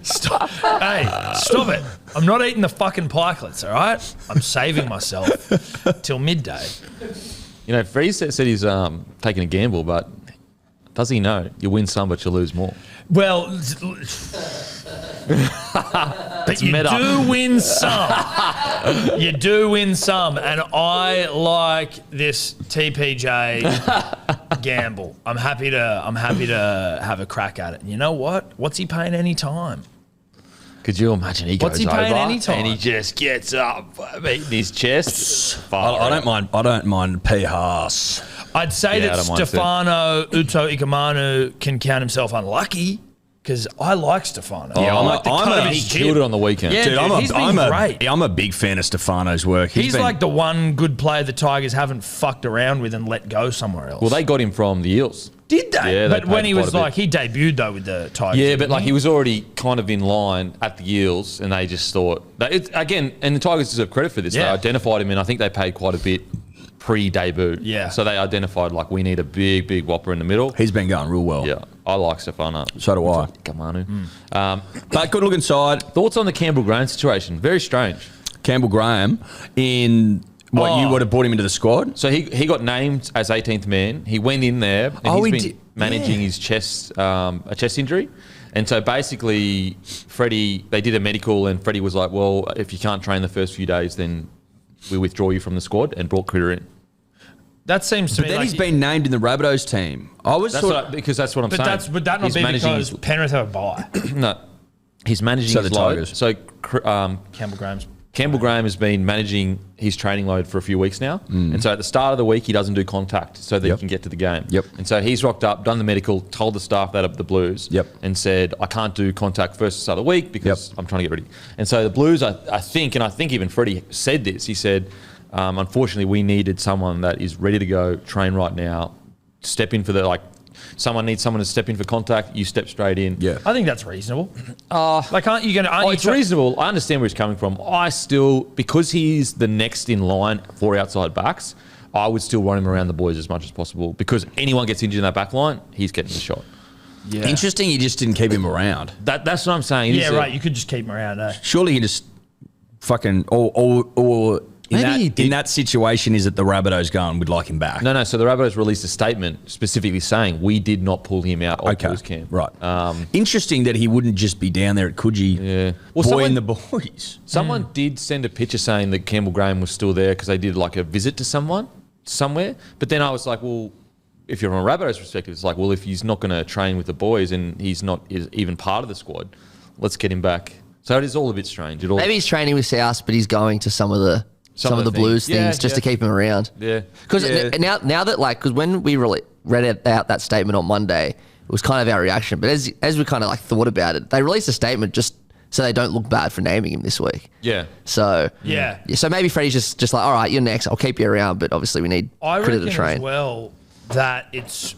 Stop. Hey, stop it. I'm not eating the fucking pikelets, all right? I'm saving myself till midday. You know, Freddie said he's taking a gamble, but does he know you win some, but you lose more? Well, but you meta. do win some. You do win some, and I like this TPJ gamble. I'm happy to have a crack at it. And you know what? What's he paying any time? Could you imagine he What's goes he paying over any time? and he just gets up, beating his chest? I don't mind. I don't mind P-Haas. I'd say Yeah, I that don't mind Stefano Uto Ikamanu can count himself unlucky because I like Stefano. Yeah, I like the cut of he his killed jib. it on the weekend. Yeah, Dude, he's been great. I'm a big fan of Stefano's work. He's been- like the one good player the Tigers haven't fucked around with and let go somewhere else. Well, they got him from the Eels. did they? Yeah, they but when paid he quite was a bit. like, he debuted though with the Tigers. Yeah, but didn't like he was already kind of in line at the Eels, and they just thought that again. And the Tigers deserve credit for this. They Yeah. identified him, and I think they paid quite a bit pre-debut. Yeah. So they identified like we need a big whopper in the middle. He's been going real well. Yeah, I like Stefano. So do I. Kamanu. But good looking side. Thoughts on the Campbell Graham situation? Very strange. Campbell Graham in what you would have brought him into the squad. So he got named as 18th man. He went in there and Oh, he he's been did- managing his chest, a chest injury. And so basically, Freddie, they did a medical and Freddie was like, well, if you can't train the first few days, then we withdraw you from the squad and brought Critter in. That seems to But me then like he's been named in the Rabbitohs team. I was That's sort what because that's what I'm But saying. would that not He's be managing because his- Penrith have a bye? no, he's managing So his the load. Tigers. So Campbell Graham's. Campbell Graham has been managing his training load for a few weeks now. And so at the start of the week, he doesn't do contact so that Yep. he can get to the game. Yep. And so he's rocked up, done the medical, told the staff that at the Blues, Yep. and said, I can't do contact first to start of the week because Yep. I'm trying to get ready. And so the Blues, I think even Freddie said this, he said, unfortunately, we needed someone that is ready to go, train right now, step in for someone needs someone to step in for contact, you step straight in. Yeah. I think that's reasonable. Like, aren't you going to? Oh, it's reasonable. I understand where he's coming from. I still, because he's the next in line for outside backs, I would still run him around the boys as much as possible because anyone gets injured in that back line, he's getting the shot. Yeah. Interesting, you just didn't keep him around. That's what I'm saying. Yeah, right. You could just keep him around. Surely he just fucking or Maybe he did. in that situation is that the Rabbitohs going, we'd like him back. No. So the Rabbitohs released a statement specifically saying we did not pull him out of Blues camp. Right. Interesting that he wouldn't just be down there at Coogee, Yeah. Well, buoying someone- the boys. Someone did send a picture saying that Campbell Graham was still there because they did like a visit to somewhere. But then I was like, well, if you're from a Rabbitohs perspective, it's like, well, if he's not going to train with the boys and he's not even part of the squad, let's get him back. So it is all a bit strange. Maybe he's training with South, but he's going to some of the Blues things. things Yeah, just to keep him around. Yeah. Because Yeah. now that because when we really read out that statement on Monday, it was kind of our reaction. But as we kind of thought about it, they released a statement just so they don't look bad for naming him this week. Yeah. So Yeah. So maybe Freddie's just like, all right, you're next. I'll keep you around, but obviously we need I Critter reckon to train. as well that it's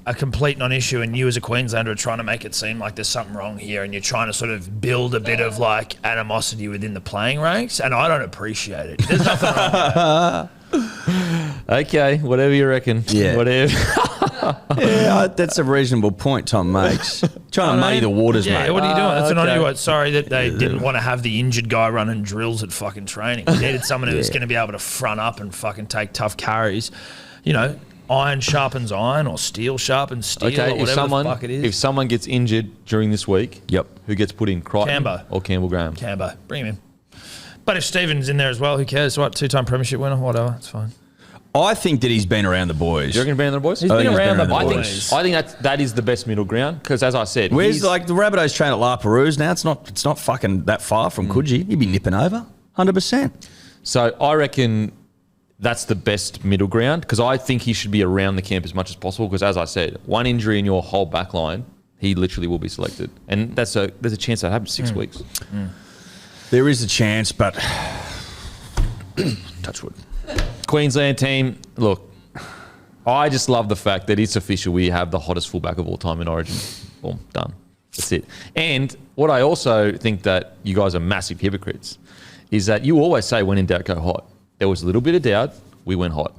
a complete non-issue, and you as a Queenslander are trying to make it seem like there's something wrong here, and you're trying to sort of build a bit of animosity within the playing ranks, and I don't appreciate it. There's nothing wrong with that. Okay, whatever you reckon. Yeah. Whatever. Yeah, that's a reasonable point Tom makes. Trying to muddy the waters, Yeah, mate. what are you doing? That's an okay. on-you. Sorry that they didn't want to have the injured guy running drills at fucking training. They needed someone who was going to be able to front up and fucking take tough carries. You know, iron sharpens iron or steel sharpens steel or Okay, whatever the fuck it is. if someone gets injured during this week, Yep. who gets put in, Crichton Cambo. or Campbell Graham? Cambo, bring him in. But if Stephen's in there as well, who cares? What, two-time premiership winner, whatever, it's fine. I think that he's been around the boys. Do you reckon been the boys? He's I been think he's around been the around the boys. I think that is the best middle ground because, as I said, Where's he's- the Rabbitohs train at La Perouse now? It's not fucking that far from Coogee. He'd be nipping over, 100%. So I reckon that's the best middle ground because I think he should be around the camp as much as possible because, as I said, one injury in your whole back line, he literally will be selected. And there's a chance that happens 6 weeks. There is a chance, but touch wood. Queensland team, look, I just love the fact that it's official. We have the hottest fullback of all time in Origin. Boom, done. That's it. And what I also think that you guys are massive hypocrites is that you always say when in doubt, go hot. There was a little bit of doubt. We went hot.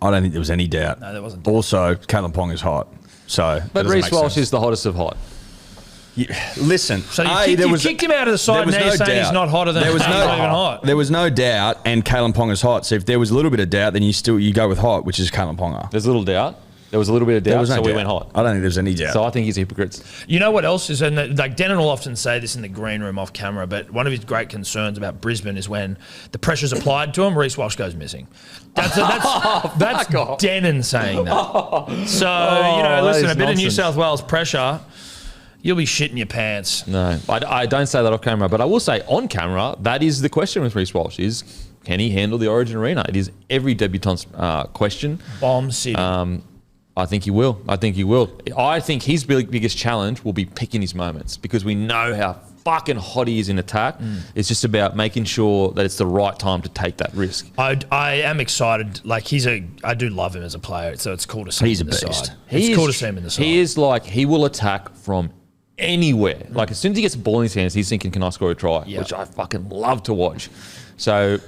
I don't think there was any doubt. No, there wasn't. Also, Kalen Pong is hot. So, But Reece Walsh is the hottest of hot. Listen. So you kicked him out of the side, and now you're saying he's not hotter than he's not even hot. There was no doubt, and Kalen Pong is hot. So if there was a little bit of doubt, then you go with hot, which is Kalen Ponga. There's a little doubt. There was a little bit of doubt, so we went hot. I don't think there's any doubt. So I think he's hypocrites. You know what else is, and like Denon will often say this in the green room off camera, but one of his great concerns about Brisbane is when the pressure's applied to him, Reece Walsh goes missing. That's Denon saying that. So, listen, a bit of New South Wales pressure, you'll be shitting your pants. No, I don't say that off camera, but I will say on camera, that is the question with Reece Walsh is, can he handle the Origin arena? It is every debutant's question. Bomb City. I think he will. I think his biggest challenge will be picking his moments because we know how fucking hot he is in attack. It's just about making sure that it's the right time to take that risk. I am excited. Like I do love him as a player, so it's cool to see him in the side. Cool to see him in the side. He is like, he will attack from anywhere. Like as soon as he gets the ball in his hands, he's thinking, can I score a try? Yep. Which I fucking love to watch. So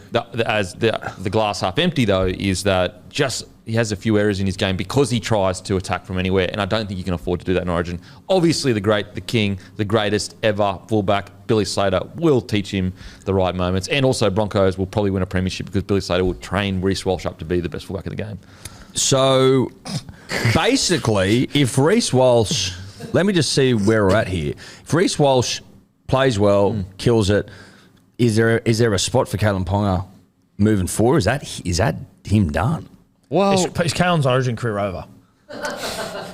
as the glass half empty though is that just he has a few errors in his game because he tries to attack from anywhere, and I don't think you can afford to do that in Origin. Obviously, the king, the greatest ever fullback, Billy Slater, will teach him the right moments, and also Broncos will probably win a premiership because Billy Slater will train Reece Walsh up to be the best fullback in the game. So basically, if Reece Walsh, let me just see where we're at here. If Reece Walsh plays well, kills it. Is there a spot for Kalen Ponga moving forward? Is that him done? Well, is Kalen's Origin career over?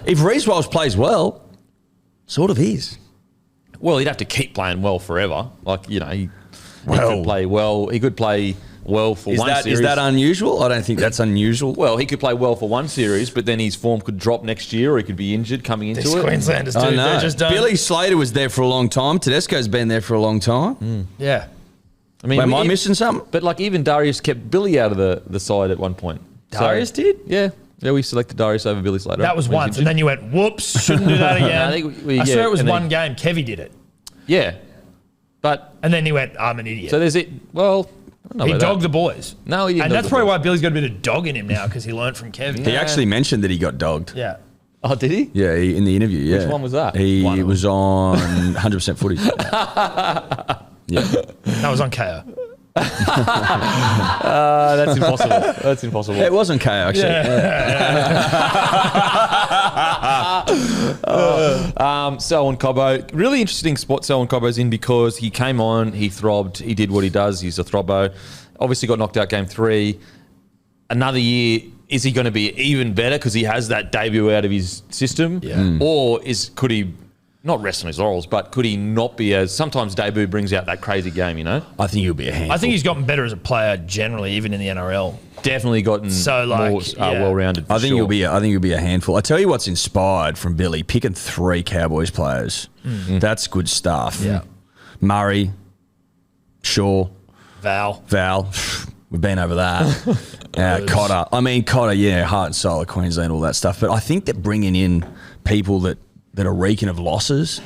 If Reece Walsh plays well, sort of is. Well, he'd have to keep playing well forever. Like he could play well. He could play well for one series. Is that unusual? I don't think that's unusual. Well, he could play well for one series, but then his form could drop next year, or he could be injured coming into it. Queenslanders, dude, they're just done. Billy Slater was there for a long time. Tedesco's been there for a long time. Yeah. I mean, am I missing something? But like even Darius kept Billy out of the side at one point. Darius did? Yeah. Yeah, we selected Darius over Billy Slater. That was once, and then you went, whoops, shouldn't do that again. I swear it was one game. Kevy did it. Yeah. And then he went, I'm an idiot. So there's it. Well, he dogged the boys. No, he didn't. And that's probably why Billy's got a bit of dog in him now because he learned from Kevy. He actually mentioned that he got dogged. Yeah. Oh, did he? Yeah, in the interview, yeah. Which one was that? He was on 100% footy. Yeah. That was on KO. That's impossible. That's impossible. It wasn't KO, actually. Selwyn Cobbo. Really interesting spot Selwyn Cobbo's in because he came on, he throbbed, he did what he does. He's a throbbo. Obviously got knocked out game 3. Another year, is he going to be even better because he has that debut out of his system? Yeah. Or could he not rest on his laurels, but could he not be as... Sometimes debut brings out that crazy game, I think he'll be a handful. I think he's gotten better as a player generally, even in the NRL. Definitely gotten more well-rounded. I think he'll be a handful. I tell you what's inspired from Billy, picking 3 Cowboys players. That's good stuff. Yeah. Murray, Shaw, Val. We've been over that. Cotter. I mean, Cotter, heart and soul of Queensland, all that stuff. But I think that bringing in people that are reeking of losses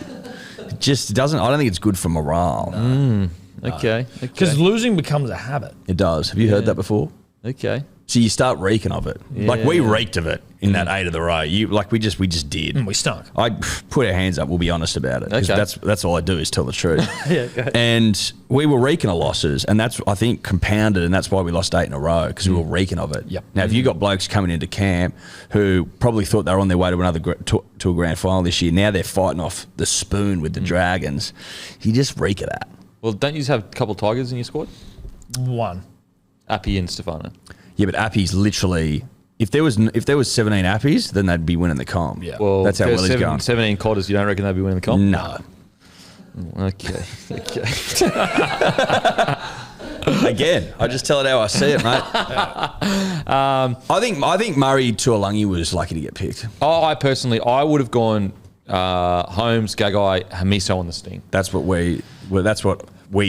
just doesn't... I don't think it's good for morale. Okay. Because losing becomes a habit. It does. Have you heard that before? Okay. So you start reeking of it. Yeah. Like we reeked of it in that 8 of the row. We just did. We stunk. I put our hands up. We'll be honest about it. 'Cause that's all I do is tell the truth. Yeah, go ahead. And we were reeking of losses, and that's, I think, compounded, and that's why we lost 8 in a row, because we were reeking of it. Yep. Now, if you got blokes coming into camp who probably thought they were on their way to another to a grand final this year, now they're fighting off the spoon with the Dragons. You just reek of that. Well, don't you just have a couple of Tigers in your squad? One. Appy and Stefano. Yeah, but Appy's literally... If there was 17 Appies, then they'd be winning the comp. Yeah. Well, that's how well he's going. 17 Cotters, you don't reckon they'd be winning the comp? No. Okay. Again, I just tell it how I see it, mate. I think Murray Tuolungi was lucky to get picked. I personally, I would have gone Holmes, Gagai, Hamiso on the Sting. That's what we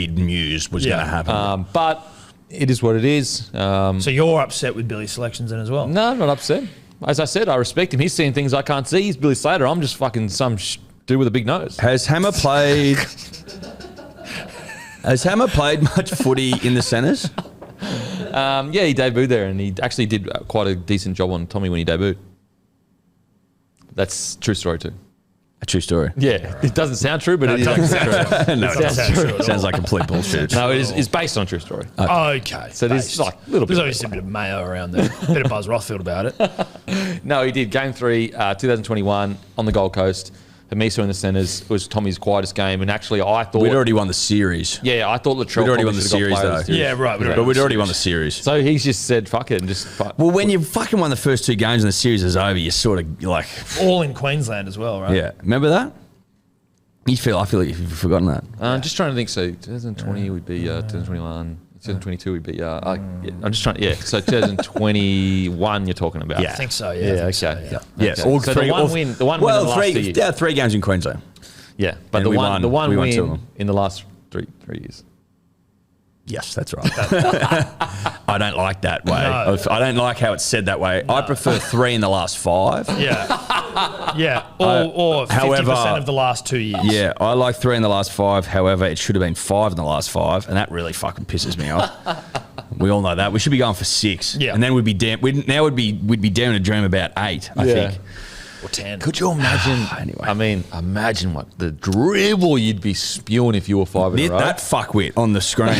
mused was going to happen. But it is what it is. So you're upset with Billy's selections then as well? No, I'm not upset. As I said, I respect him. He's seeing things I can't see. He's Billy Slater. I'm just fucking some dude with a big nose. Has Hammer played much footy in the centres? Yeah, he debuted there, and he actually did quite a decent job on Tommy when he debuted. That's a true story too. A true story. Yeah, it doesn't sound true, but it is true. No, it doesn't. Sounds like complete bullshit. No, it's based on a true story. Okay. So there's like a little bit. There's obviously a bit of mayo around there. A bit of Buzz Rothfield about it. No, he did. Game 3, 2021 on the Gold Coast. Hamiso in the centres was Tommy's quietest game, and actually I thought We'd already won the series. Yeah, I thought Latrell We'd already probably won the should have got series, player of the though. Yeah, right. But we'd already won the series. So he's just said fuck it and just Well, when you fucking won the first 2 games and the series is over, you sort of like, All in Queensland as well, right? yeah. Remember that? I feel like you've forgotten that. just trying to think. So 2020 would be 2021. 2022 would be I'm just trying. Yeah, so 2021 you're talking about. I think so, yeah. Yeah. I think so, Okay. Yeah, Okay. all So three. the one win in the last 2 years. Yeah, 3 games in Queensland. Yeah, but And the we one won- the one we won 2 of win them. in the last three years. Yes, that's right. I don't like that way. No. I don't like how it's said that way. I prefer 3 in the last 5. Yeah. Yeah. Or 50% However- of the last 2 years. Yeah, I like 3 in the last 5. However, it should have been 5 in the last 5, and that really fucking pisses me off. We all know that. We should be going for 6. Yeah. And then we'd be down. We'd be down to dream about 8. I think. Or 10. Could you imagine? Anyway. I mean, imagine what the dribble you'd be spewing if you were 5 in a row. That fuckwit on the screen,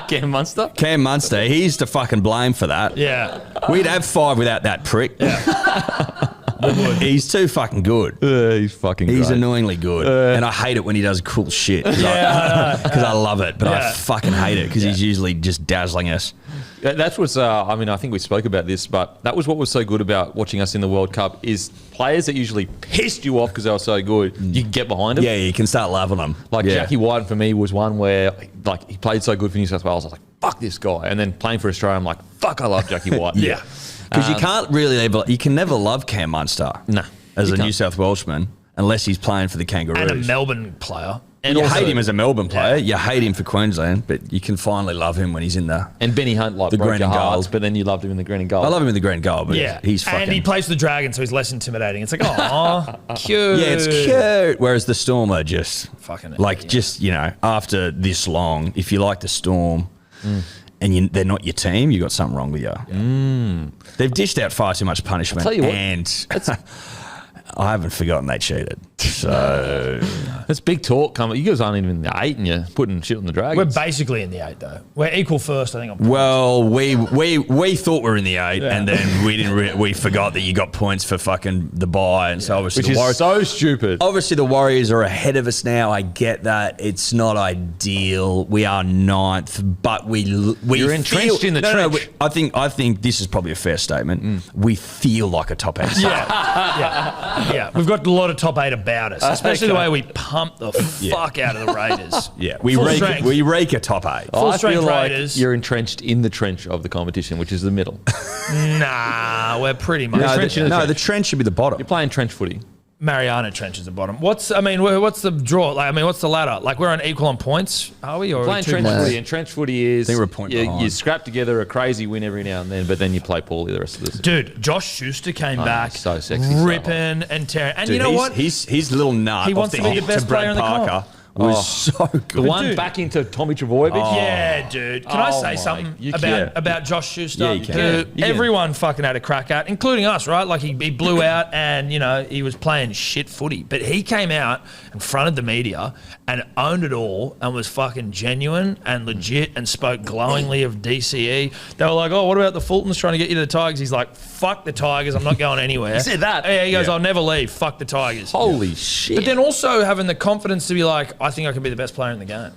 Cam Munster. Cam Munster. He's to fucking blame for that. Yeah. We'd have 5 without that prick. He's too fucking good. He's fucking. He's great. annoyingly good, and I hate it when he does cool shit. Because I love it, but I Yeah. fucking hate it because he's usually just dazzling us. That's what's. I mean, I think we spoke about this, but that was what was so good about watching us in the World Cup is players that usually pissed you off because they were so good. You can get behind them. Yeah, you can start loving them. Like yeah. Jackie White for me was one where like he played so good for New South Wales. I was like, fuck this guy. And then playing for Australia, I'm like, fuck, I love Jackie White. Yeah. Because you can't really ever, you can never love Cam Munster. No, as you a can't. New South Welshman, unless he's playing for the Kangaroos. And a Melbourne player. And you also- hate him as a Melbourne player. You hate him for Queensland, but you can finally love him when he's in the. And Benny Hunt like The broke green your and hearts, gold. but then you loved him in the green and gold. I love him in the green and gold, but Yeah. he's fucking. And he plays for the Dragons, so he's less intimidating. It's like, oh, cute. Yeah, it's cute. Whereas the Storm are just Fucking like yeah. just after this long, if you like the Storm. And they're not your team, you got something wrong with you. They've dished out far too much punishment. I'll tell you what, and I haven't forgotten they cheated. So That's big talk coming. You guys aren't even in the 8 and you're putting shit on the We're Dragons. basically in the 8, though. We're equal first, I think. On points. well, we thought we were in the 8, and then we didn't. We forgot that you got points for fucking the bye, and so obviously Which the is Warriors. so stupid. Obviously, the Warriors are ahead of us now. I get that. It's not ideal. We are 9th, but we You're entrenched in the trench. I think this is probably a fair statement. We feel like a top 8 side. Yeah. We've got a lot of top 8 about us, especially the way we pump the fuck out of the Raiders. Yeah, we Full rake strength. we rake a top 8. Full I strength feel like Raiders. you're entrenched in the trench of the competition, which is the middle. Nah, we're pretty much. The trench should be the bottom. You're playing trench footy. Mariana Trench is the bottom. What's the draw? Like, what's the ladder? Like, we're on equal on points, are we? Or Playing two trench points? footy, and trench footy is think we're a point you behind. scrap together a crazy win every now and then, but then you play poorly the rest of the season. Dude, Josh Schuster came back, so sexy, so ripping and tearing. And Dude, you know what? His little nut. He off wants to be the best Brad player in the comp. Parker was so good. The one dude. back into Tommy Trbojevic. Yeah, dude. Can I Oh say my- something you can. about Josh Schuster? Yeah, you can. Dude, You can. everyone fucking had a crack at, including us, right? Like he blew out, and he was playing shit footy, but he came out in front of the media and owned it all and was fucking genuine and legit and spoke glowingly of DCE. They were like, "Oh, what about the Fultons trying to get you to the Tigers?" He's like, "Fuck the Tigers, I'm not going anywhere." He said that? Yeah, he goes, Yeah. "I'll never leave. Fuck the Tigers." Holy shit. But then also having the confidence to be like, "I think I can be the best player in the game."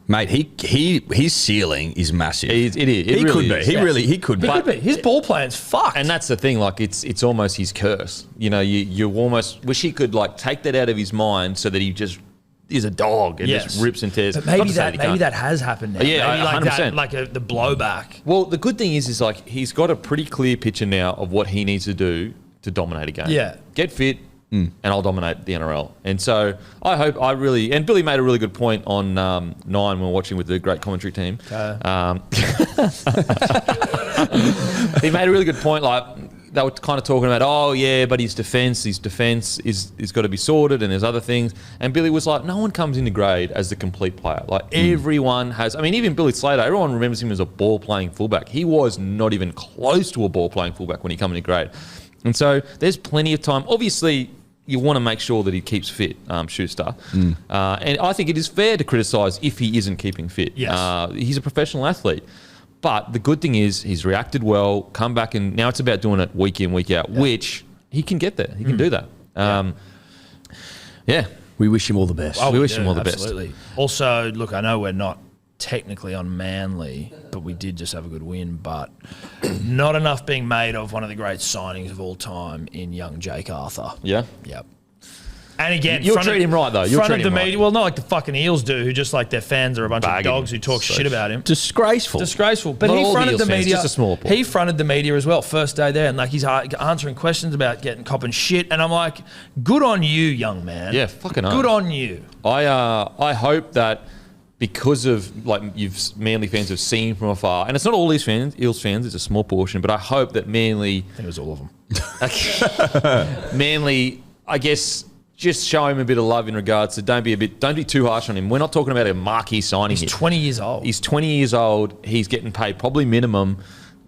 Mate, his ceiling is massive. It is. It He really could be. is. He could be. He could be. His ball playing's fucked. And that's the thing, like it's almost his curse. You almost wish he could like take that out of his mind so that he just is a dog and Yes. just rips and tears. But Not maybe to say that he maybe can't. that has happened now. Yeah, maybe like 100%. that, like the blowback. Well, the good thing is like he's got a pretty clear picture now of what he needs to do to dominate a game. Yeah. Get fit, and I'll dominate the NRL. And so and Billy made a really good point on 9 when we were watching with the great commentary team. He made a really good point, like, they were kind of talking about, oh yeah, but his defence is got to be sorted, and there's other things. And Billy was like, no one comes into grade as the complete player. Like everyone has. I mean, even Billy Slater, everyone remembers him as a ball playing fullback. He was not even close to a ball playing fullback when he came into grade. And so there's plenty of time. Obviously, you want to make sure that he keeps fit, Schuster. And I think it is fair to criticise if he isn't keeping fit. Yes. He's a professional athlete. But the good thing is he's reacted well, come back, and now it's about doing it week in, week out, which he can get there. He can do that. Yeah. We wish him all the best. we wish him all the absolutely. Also, look, I know we're not technically on Manly, but we did just have a good win. But not enough being made of one of the great signings of all time in young Jake Arthur. Yeah. Yep. And again, You'll treat him right, though. You'll front treat of the him right. media. Well, not like the fucking Eels do, who just like their fans are a bunch Bagging of dogs who talk so shit about him. Disgraceful. Disgraceful. But Not he all the fronted Eels the fans, media. just a small portion. He fronted the media as well, first day there, and like he's answering questions about getting copping shit. And I'm like, good on you, young man. Yeah, fucking oath. good on you. I hope that because of, like, Manly fans have seen from afar, and it's not all Eels fans, it's a small portion, but I hope that Manly, I think it was all of them. Manly, I guess, just show him a bit of love in regards to don't be too harsh on him. We're not talking about a marquee signing. He's here. 20 years old. He's 20 years old. He's getting paid probably minimum.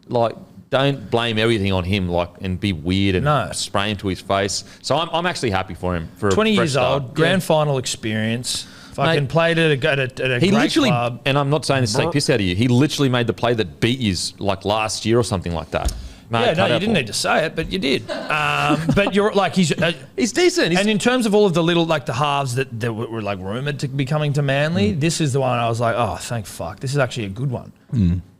Like, don't blame everything on him, like, and be weird and spray him to his face. So I'm actually happy for him. For 20 a fresh years start. old, grand final experience. Fucking played at a He great literally, club. and I'm not saying this to take piss out of you, he literally made the play that beat you like last year or something like that. Mate, Yeah, no, cut you out didn't for- need to say it, but you did. But you're like, he's decent. and in terms of all of the little, like the halves that were like rumoured to be coming to Manly, this is the one I was like, oh, thank fuck. This is actually a good one.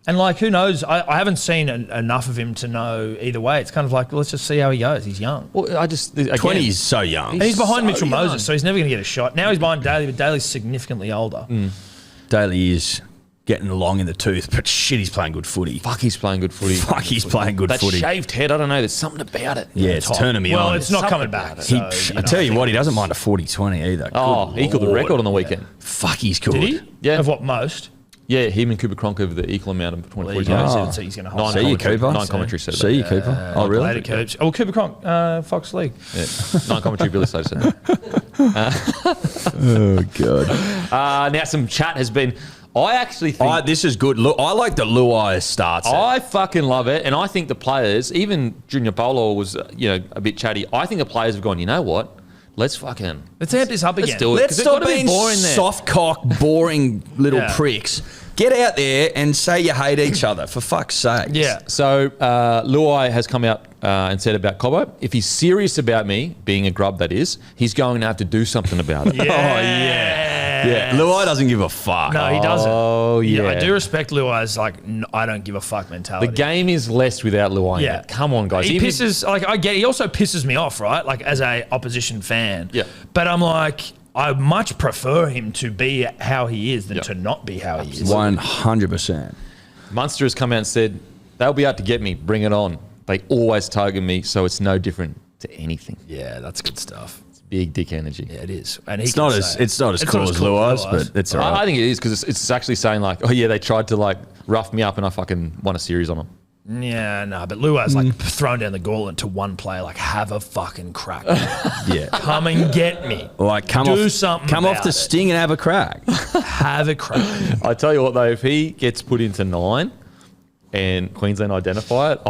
And like, who knows? I haven't seen enough of him to know either way. It's kind of like, let's just see how he goes. He's young. Well, again, 20 is so young. And he's behind so Mitchell young. Moses, so he's never going to get a shot. Now he's behind Daly, but Daly's significantly older. Daly is getting along in the tooth, but shit, he's playing good footy. Fuck, he's playing good footy. Fuck, he's playing good That footy. shaved head, I don't know. There's something about it. Yeah, it's turning me on. Well, it's not Something coming back. about it. So, I tell you what, he doesn't mind a 40-20 either. Oh, Good he equaled the Lord. record on the weekend. Fuck, he's good. Did he? Yeah. Of what, most? Yeah, him and Cooper Cronk over the equal amount of between Well, there 40 you go. games. So he's going to Nine hold. See you, commentary- Cooper. Nine commentary said See you, that. Cooper. Oh, really? Later, Coops. Oh, Cooper Cronk, Fox League. Yeah. Nine commentary, Billy Slater said that. Oh, God. Now some chat has been... I actually think... This is good. Look, I like the Luai starts. I fucking love it, and I think the players, even Junior Polo was, a bit chatty. I think the players have gone, you know what? Let's Let's amp this up again. do it. Let's 'cause it's stop gotta be being boring there. soft cock, boring little Yeah. pricks. Get out there and say you hate each other, for fuck's sake. Yeah. So Luai has come out and said about Cobbo, if he's serious about me, being a grub that is, he's going to have to do something about it. Yeah, Luai doesn't give a fuck. No, he doesn't. Oh, yeah. I do respect Luai's like I don't give a fuck mentality. The game is less without Luai. in Yeah. it. Come on, guys. He Even- pisses like I get. He also pisses me off, right? Like as a opposition fan. Yeah. But I'm like, I much prefer him to be how he is than Yeah. to not be how he is. 100%. Munster has come out and said, they'll be out to get me. Bring it on. They always target me, so it's no different to anything. Yeah, that's good stuff. Big dick energy. Yeah, it is. And he It's can not say as it. it's not as cool as Luai's, but it's all I right. think it is because it's actually saying like, oh yeah, they tried to like rough me up and I fucking won a series on them. Yeah, no, but Luai's like thrown down the gauntlet to one player, like have a fucking crack. Yeah. Come and get me. Like come Do off, something come off about the it. sting and have a crack. Have a crack. I tell you what though, if he gets put into 9 and Queensland identify it,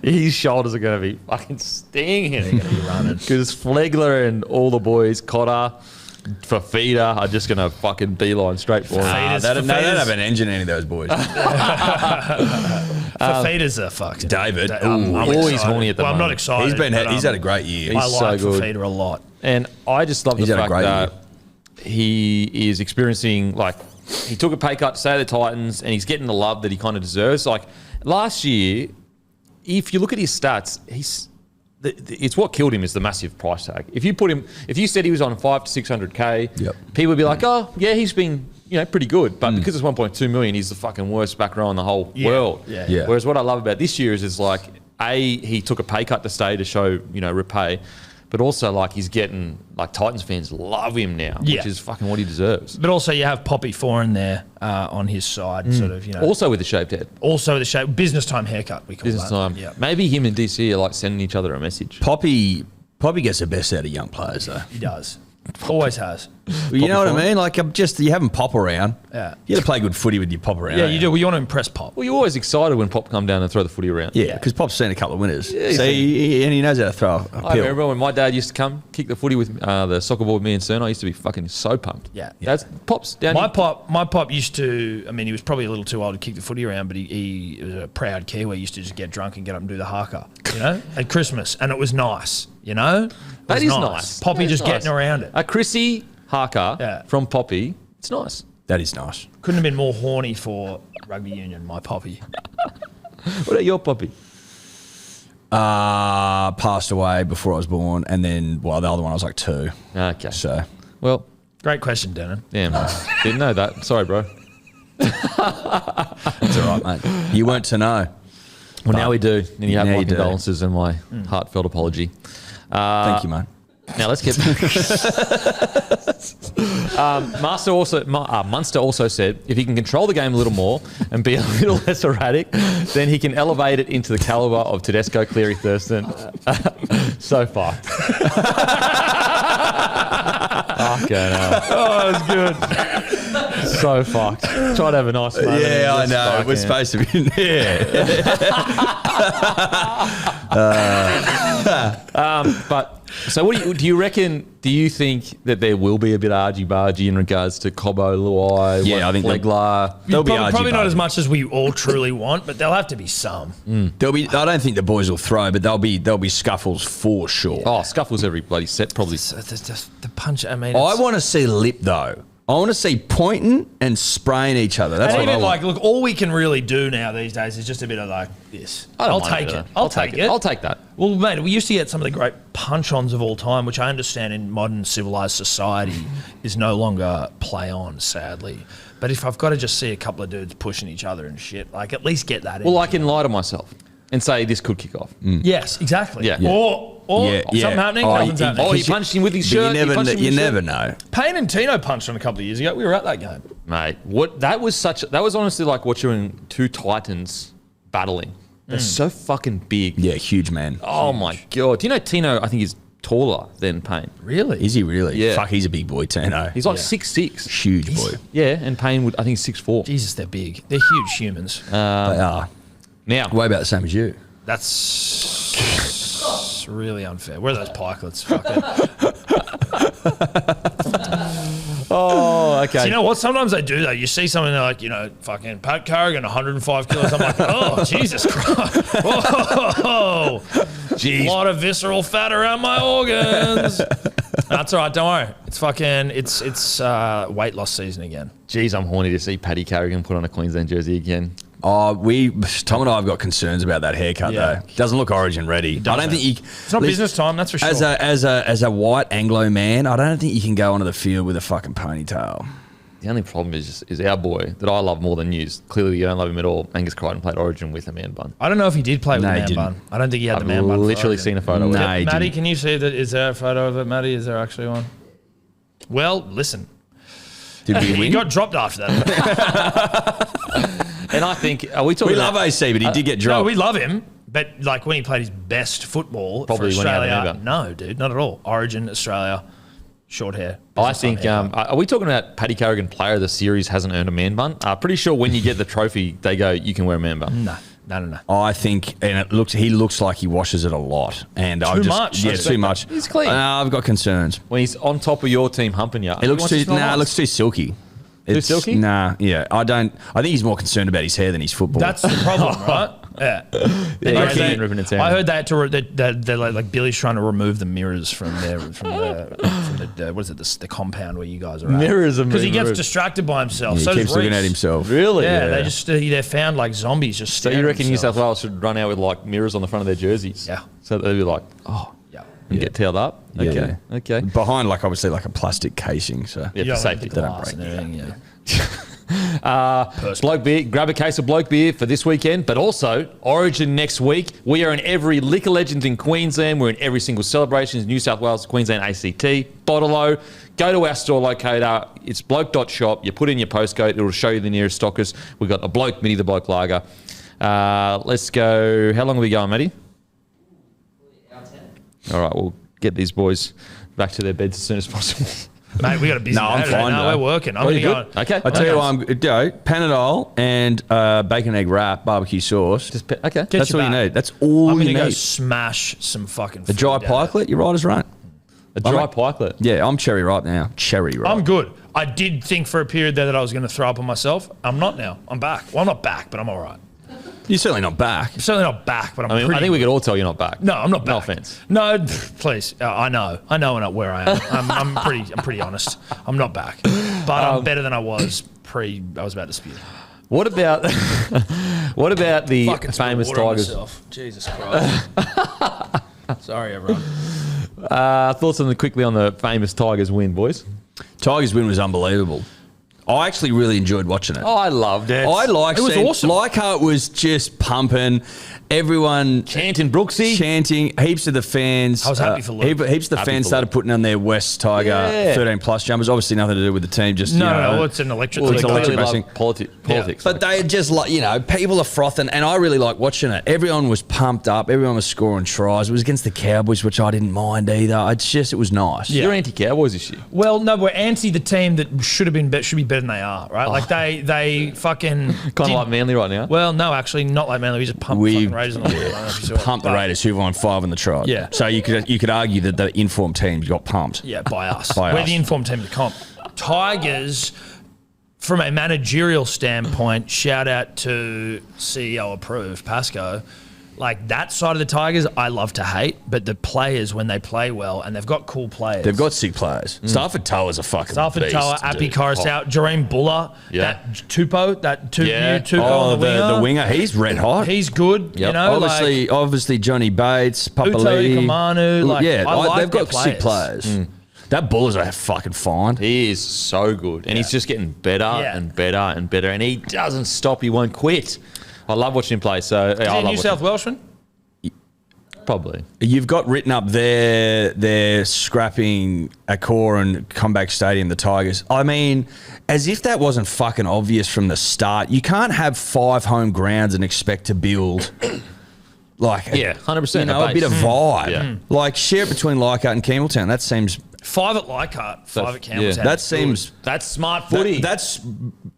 his shoulders are going to be fucking stinging. They're going to be running. Because Flegler and all the boys, Cotter, Fafita, are just going to fucking beeline straight for him. Fafita's- They don't Fafita's- have an engine, any of those boys. Fafita's a fucking David. I'm Ooh, he's excited. horny at the well, I'm not moment. excited. He's but, had a great year. He's I so like good. Fafita a lot. And I just love He's the had a fact great that he is experiencing, like, he took a pay cut to stay at the Titans and he's getting the love that he kind of deserves. Like, last year, if you look at his stats, it's what killed him is the massive price tag. If you said he was on 500 to 600K, Yep. people would be like, oh yeah, he's been pretty good, but because it's 1.2 million, he's the fucking worst back row in the whole world. Yeah. Whereas what I love about this year is like he took a pay cut to stay to show repay. But also, like, he's getting, like, Titans fans love him now, which is fucking what he deserves. But also, you have Poppy Foreign there on his side, sort of, Also with a shaved head. Also with a shape, business time haircut, we call Business that. time. Yeah. Maybe him and DC are, like, sending each other a message. Poppy gets the best out of young players, though. He does. Always has. Well, you know what I mean? Like, you have him pop around. Yeah. You got to play good footy with your pop around. Yeah, you do. Well, you want to impress Pop. Well, you're always excited when Pop come down and throw the footy around. Yeah, because Pop's seen a couple of winners. Yeah, So he knows how to throw a I pill. remember when my dad used to come kick the footy with the soccer ball with me and Cern. I used to be fucking so pumped. Yeah. That's Pop's down My here. pop used to, I mean, he was probably a little too old to kick the footy around, but he was a proud Kiwi. He used to just get drunk and get up and do the haka, at Christmas. And it was nice, It That was is nice. Poppy That is just nice. getting around it. A Chrissy haka from Poppy. It's nice. That is nice. Couldn't have been more horny for rugby union, my Poppy. What about your Poppy? Passed away before I was born, and then, the other one I was like 2. Okay. So, Well, Great question, Denon. damn. Didn't know that. Sorry, bro. it's all right, mate. You weren't to know. Well, now we do. And you have Now my you do. condolences and my heartfelt apology. Thank you, mate. Now let's get Munster also said if he can control the game a little more and be a little less erratic, then he can elevate it into the caliber of Tedesco, Cleary, Thurston. So fucked. Fucking hell. Oh, it was good. So fucked. Try to have a nice moment. Yeah, I Just know. fucking- We're supposed to be in there. But so, what do you reckon? Do you think that there will be a bit argy-bargy in regards to Cobbo, Luai, Yeah, I think Legler? There'll be Probably not argy-bargy. as much as we all truly want, but there'll have to be some. There'll be. I don't think the boys will throw, but there'll be scuffles for sure. Oh, scuffles every bloody set, probably. So there's just the punch. I mean, I want to see lip though. I want to see pointing and spraying each other. That's and what I even want. look, all we can really do now these days is just a bit of like this. I don't I'll mind take a bit it. of that. I'll take it. I'll take that. Well, mate, we used to get some of the great punch-ons of all time, which I understand in modern civilized society is no longer play on, sadly. But if I've got to just see a couple of dudes pushing each other and shit, like at least get that in. Well, I can lie to myself and say this could kick off. Yes, exactly. Yeah. Or Yeah, something yeah. happening, Oh, nothing's he- happening. Oh, he punched him with his But shirt. you never, He punched him with you his never shirt. know. Payne and Tino punched on a couple of years ago. We were at that game. Mate, that was honestly like watching two Titans battling. They're so fucking big. Yeah, huge man. Oh my god! Do you know Tino? I think is taller than Payne. Really? Is he really? Yeah. Fuck, he's a big boy, Tino. He's like 6'6". huge boy. Yeah, and Payne would I think 6'4". Jesus, they're big. They're huge humans. They are Now, way about the same as you. That's really unfair. Where are those pikelets? Fuck it. oh okay. So you know what? Sometimes they do though. You see something they're like, fucking Pat Carrigan, 105 kilos. I'm like, oh, Jesus Christ. Whoa. A lot of visceral fat around my organs. That's all right. Don't worry. It's weight loss season again. Jeez, I'm horny to see Paddy Carrigan put on a Queensland jersey again. Oh, Tom and I have got concerns about that haircut Yeah. though. Doesn't look Origin ready. I don't think you. It's not business time, that's for sure. As a white Anglo man, I don't think you can go onto the field with a fucking ponytail. The only problem is our boy that I love more than you. Clearly, you don't love him at all. Angus Crichton played Origin with a man bun. I don't know if he did play with No, a he man didn't. bun. I don't think he had the I've man bun. for literally Origin. seen a photo. No, of it. he Maddie, didn't. can you see that? Is there a photo of it, Maddie? Is there actually one? Well, listen. Did we He win? got dropped after that. And I think are we talking? We love about, AC, but he did get No, dropped. we love him. But like when he played his best football Probably for when he had the Australia, man bun. no, dude, not at all. Origin, Australia, short hair. I business time think. haircut. Are we talking about Paddy Carrigan, player of the series, hasn't earned a man bun? Pretty sure when you get the trophy, they go, you can wear a man bun. No. I think, and he looks like he washes it a lot, and Too much. Yeah, I too much. He's clean. I've got concerns. When he's on top of your team humping you, It looks wants to too. smell Nah, nice. it looks too silky. Too silky? Nah, yeah. I think he's more concerned about his hair than his football. That's the problem, right? Yeah. Yeah, They- keep ripping it down. I heard they had to. They're like Billy's trying to remove the mirrors from the what is it? The compound where you guys are at. Mirrors are because he being gets removed. distracted by himself. He so keeps does looking Reece. at himself. Really? Yeah, they found like zombies just. So you reckon New South Wales should run out with like mirrors on the front of their jerseys? Yeah. So they'd be like, oh, Yeah. and get tailed up. Okay. Yeah. Okay. Behind, like, obviously, like a plastic casing. So Yeah, for safety. They don't break. And everything, Bloke beer. Grab a case of Bloke beer for this weekend, but also Origin next week. We are in every Liquor Legends in Queensland. We're in every single celebrations, New South Wales, Queensland, ACT, Bottle-O. Go to our store locator. It's bloke.shop. You put in your postcode. It will show you the nearest stockers. We've got the Bloke Mini, the Bloke Lager. Let's go. How long are we going, Matty? All right, we'll get these boys back to their beds as soon as possible. Mate, we got a busy No, I'm day today. fine, No, though. we're working. I'm Oh, going to you go. good? Okay. I tell you what, Panadol and bacon egg wrap, barbecue sauce. Okay. That's your all you back. need. That's all I'm you going to go need. smash some fucking A food dry down. pikelet, you're right as right. A dry pikelet. Yeah, I'm cherry ripe now. Cherry ripe. I'm good. I did think for a period there that I was going to throw up on myself. I'm not now. I'm back. Well, I'm not back, but I'm all right. You're certainly not back. I'm certainly not back, but I'm I mean, pretty I think we could all tell you're not back. No, I'm not back. No offense. No, please. I know where I am. I'm pretty honest. I'm not back, but I'm better than I was pre. I was about to spew. What about the Fucking spilled famous water on Tigers? myself. Jesus Christ. Sorry, everyone. Thoughts quickly on the famous Tigers win, boys? Tigers win was unbelievable. I actually really enjoyed watching it. Oh, I loved it. I liked It was seeing, awesome. Leichhardt was just pumping. Everyone Chanting Brooksy. chanting. Heaps of the fans. I was happy for Luke. Heaps of the Happy fans for started Luke. putting on their West Tiger Yeah. 13 plus jumpers. Obviously nothing to do with the team. Just No, it's an electric. Well, It's they thing. electric clearly racing. love politics. But they just like, people are frothing, and I really like watching it. Everyone was pumped up. Everyone was scoring tries. It was against the Cowboys, which I didn't mind either. It was nice. Yeah. You're anti-Cowboys this year. Well, no, we're anti the team that should be better than they are, right? Like they fucking Kind of like Manly right now. Well, no, actually, not like Manly. We just pumped We fucking Raiders on the field. I don't know if you saw it. Pumped the But- Raiders, who won 5 in the trial. Yeah. So you could argue that the informed teams got pumped. Yeah, by us. By We're us. the informed team of the comp. Tigers, from a managerial standpoint, shout out to CEO approved, Pasco. Like that side of the Tigers, I love to hate, but the players, when they play well, and they've got cool players. They've got sick players. Stafford Toa's a fucking Stafford beast, Toa, Appy dude. Coruscant, Jareem Buller, Yeah. that Tupo, Yeah. new Tupo Oh, on the the winger, he's red hot. He's good, you Yep. know. Obviously Johnny Bates, Uto Papali'i. Ikamanu, like, yeah, I like they've got their sick players. players. That Buller's a fucking find. He is so good. And he's just getting better Yeah. and better and better. And he doesn't stop. He won't quit. I love watching him play. So Is he I a love New watching South Welshman? Probably. You've got written up there, they're scrapping Accor and Comeback Stadium, the Tigers. I mean, as if that wasn't fucking obvious from the start. You can't have 5 home grounds and expect to build like Yeah, 100%. a bit of vibe. Yeah. Like share it between Leichhardt and Campbelltown. That seems 5 at Leichhardt, 5 at Campbelltown. yeah. that seems That's smart footy. that's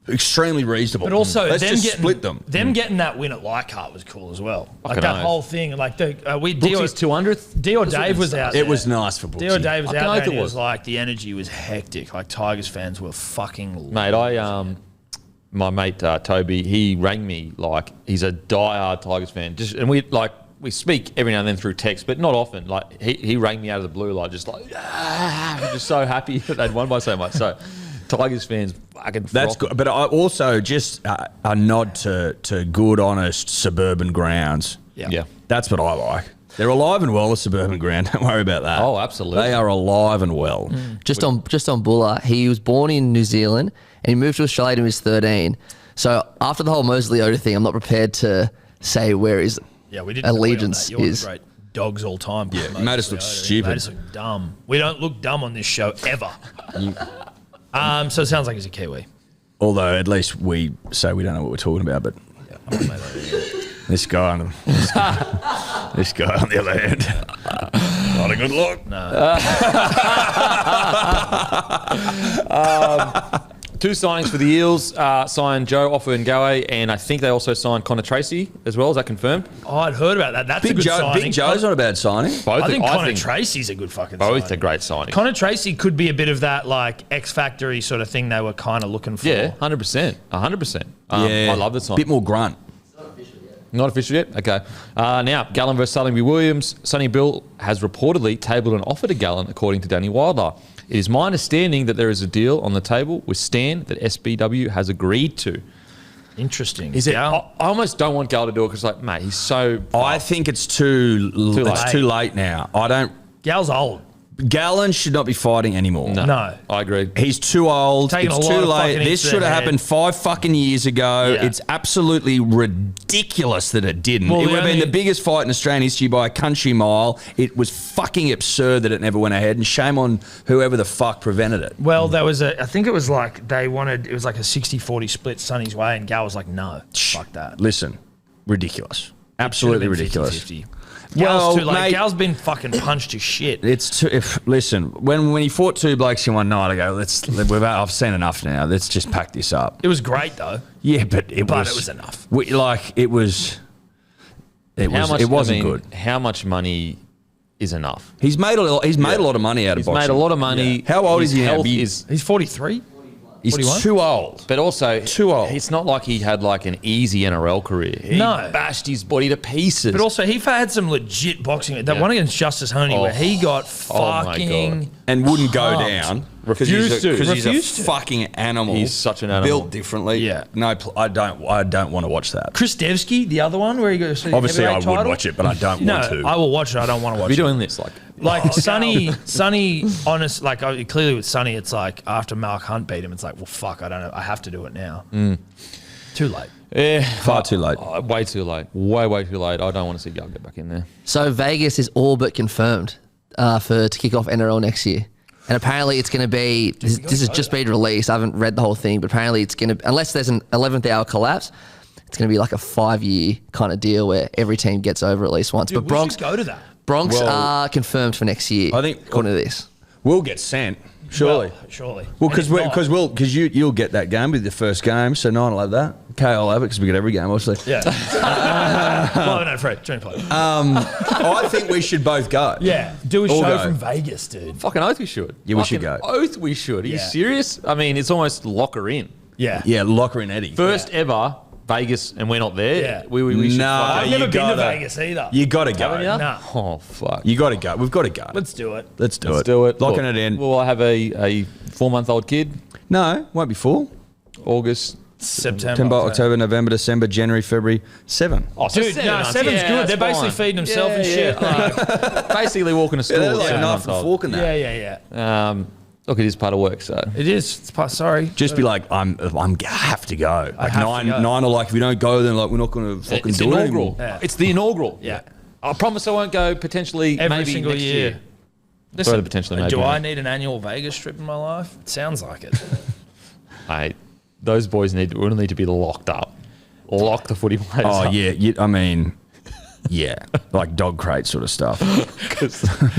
extremely reasonable. But also, let's them just getting, split them. Them getting that win at Leichhardt was cool as well. Like Fucking that oath. whole thing. Like we Brooksy's 200th. Dior Dave was out there. It was nice for Brooksy. Dior Dave was Fucking out oath there and it it was was. like the energy was hectic. Like Tigers fans were fucking Mate, my mate Toby, he rang me like he's a diehard Tigers fan. And we speak every now and then through text, but not often. Like he rang me out of the blue, like just just so happy that they'd won by so much. So Tigers fans fucking That's frothing. good. But I also just a nod to good, honest suburban grounds. Yeah. That's what I like. They're alive and well, a suburban ground. Don't worry about that. Oh, absolutely. They are alive and well. Just on Buller, he was born in New Zealand and he moved to Australia when he was 13. So after the whole Moses Leota thing, I'm not prepared to say where his we didn't allegiance agree on that. You're is. great dogs all time. Yeah, you made us look stupid. Made us look dumb. We don't look dumb on this show ever. So it sounds like he's a Kiwi. Although at least we say we don't know what we're talking about. But this guy on the other hand, not a good look. Two signings for the Eels. Signed Joe Offa-Ngoe, and I think they also signed Connor Tracy as well. Is that confirmed? Oh, I'd heard about that. That's a good signing. Big Joe's not a bad signing. Both. I think Connor Tracy's a good fucking signing. both are great signings. Connor Tracy could be a bit of that like X Factory sort of thing they were kind of looking for. Yeah, 100%. 100%. I love the sign. Bit more grunt. Not official yet? Okay. Now, Gallen versus Suddenby Williams. Sonny Bill has reportedly tabled an offer to Gallen, according to Danny Wilder. It is my understanding that there is a deal on the table with Stan that SBW has agreed to. Interesting. Is it? Gal? I almost don't want Gal to do it because, like, mate, he's so. I think it's too late. It's too late now. I don't. Gal's old. Gallen should not be fighting anymore. No. I agree. He's too old. Taking It's a too lot of late. fucking This hits to should the have head. happened 5 fucking years ago. Yeah. It's absolutely ridiculous that it didn't. Well, It the would have been only- the biggest fight in Australian history by a country mile. It was fucking absurd that it never went ahead, and shame on whoever the fuck prevented it. Well, there was I think it was like it was like a 60-40 split Sonny's way, and Gal was like, no, fuck that. Listen, ridiculous. Absolutely Should've been ridiculous. 50-50. Well, Gal's too late. mate- Gal's been fucking punched to shit. It's too, listen, when he fought 2 blokes in one night, I go, I've seen enough now. Let's just pack this up. It was great though. Yeah, but it But it was enough. It wasn't good. How much money is enough? He's made a lot of money out of He's boxing. made a lot of money. How old His is he now? health Be- is- He's 43. He's 41? too old. But also, Too old. It's not like he had like an easy NRL career. He No. bashed his body to pieces. But also, he had some legit boxing. That Yeah. one against Justice Honey, where he got Oh my fucking God. And wouldn't go pumped. down. Refused to. Because he's Refused a to. fucking animal. He's such an animal. Built differently. Yeah. No, I don't want to watch that. Chris Devsky, the other one, where he goes. Obviously, I heavyweight would title. watch it, but I don't No, want to. I will watch it. I don't want to watch we're it. doing this like Like Sonny, honest, like clearly with Sonny, it's like after Mark Hunt beat him, it's like, well, fuck, I don't know, I have to do it now. Too late. Far too late. way too late. Way too late. I don't want to see Gal get back in there. So Vegas is all but confirmed to kick off NRL next year. And apparently it's going to be, this has just been released. I haven't read the whole thing, but apparently it's going to, unless there's an 11th hour collapse, it's going to be like a 5-year kind of deal where every team gets over at least once. Dude, but we should go to that. Bronx are confirmed for next year. I think- according to this. We'll get sent. Surely. Well, surely. Well, And if not- because you'll get that game with the first game, so no one will have that. KL will have it because we get every game, obviously. Yeah. Well, no, Fred, join play. I think we should both go. Yeah. Do a All show go. from Vegas, dude. Fucking oath we should. Yeah, we should Fucking go. Oath we should. Are you Yeah. serious? I mean, it's almost locker in. Yeah. Yeah, locker in Eddy. First ever Vegas, and we're not there. Yeah. We should. Nah, I've fucking- never you been to gotta- Vegas either. You got to Haven't go. you? Nah. Oh fuck. You got to go. We've got to go. Let's do it. Let's do Let's it. do it. Locking Look, it in. Will I have a 4-month-old kid? No, won't be full. August. September, October, November, December, January, February, 7. Oh, so Dude, no, 7 months. 7's Yeah, good. that's They're basically fine. feeding themselves and shit. Like, Basically walking to school. They're at like 7 knife months and old. fork and that. yeah. Look, it is part of work, so. It is. It's sorry. Just be like, I have to go. Like have to nine go. are like, if we don't go, then like we're not going to fucking It's do it inaugural. anymore. Yeah. It's the inaugural. Yeah. I promise I won't go potentially Every maybe single next year. year. Listen, Throw the potentially maybe do in I there. need an annual Vegas trip in my life? It sounds like it. Mate, those boys will need to be locked up. Lock the footy players Oh, up. yeah. I mean, yeah. Like dog crate sort of stuff.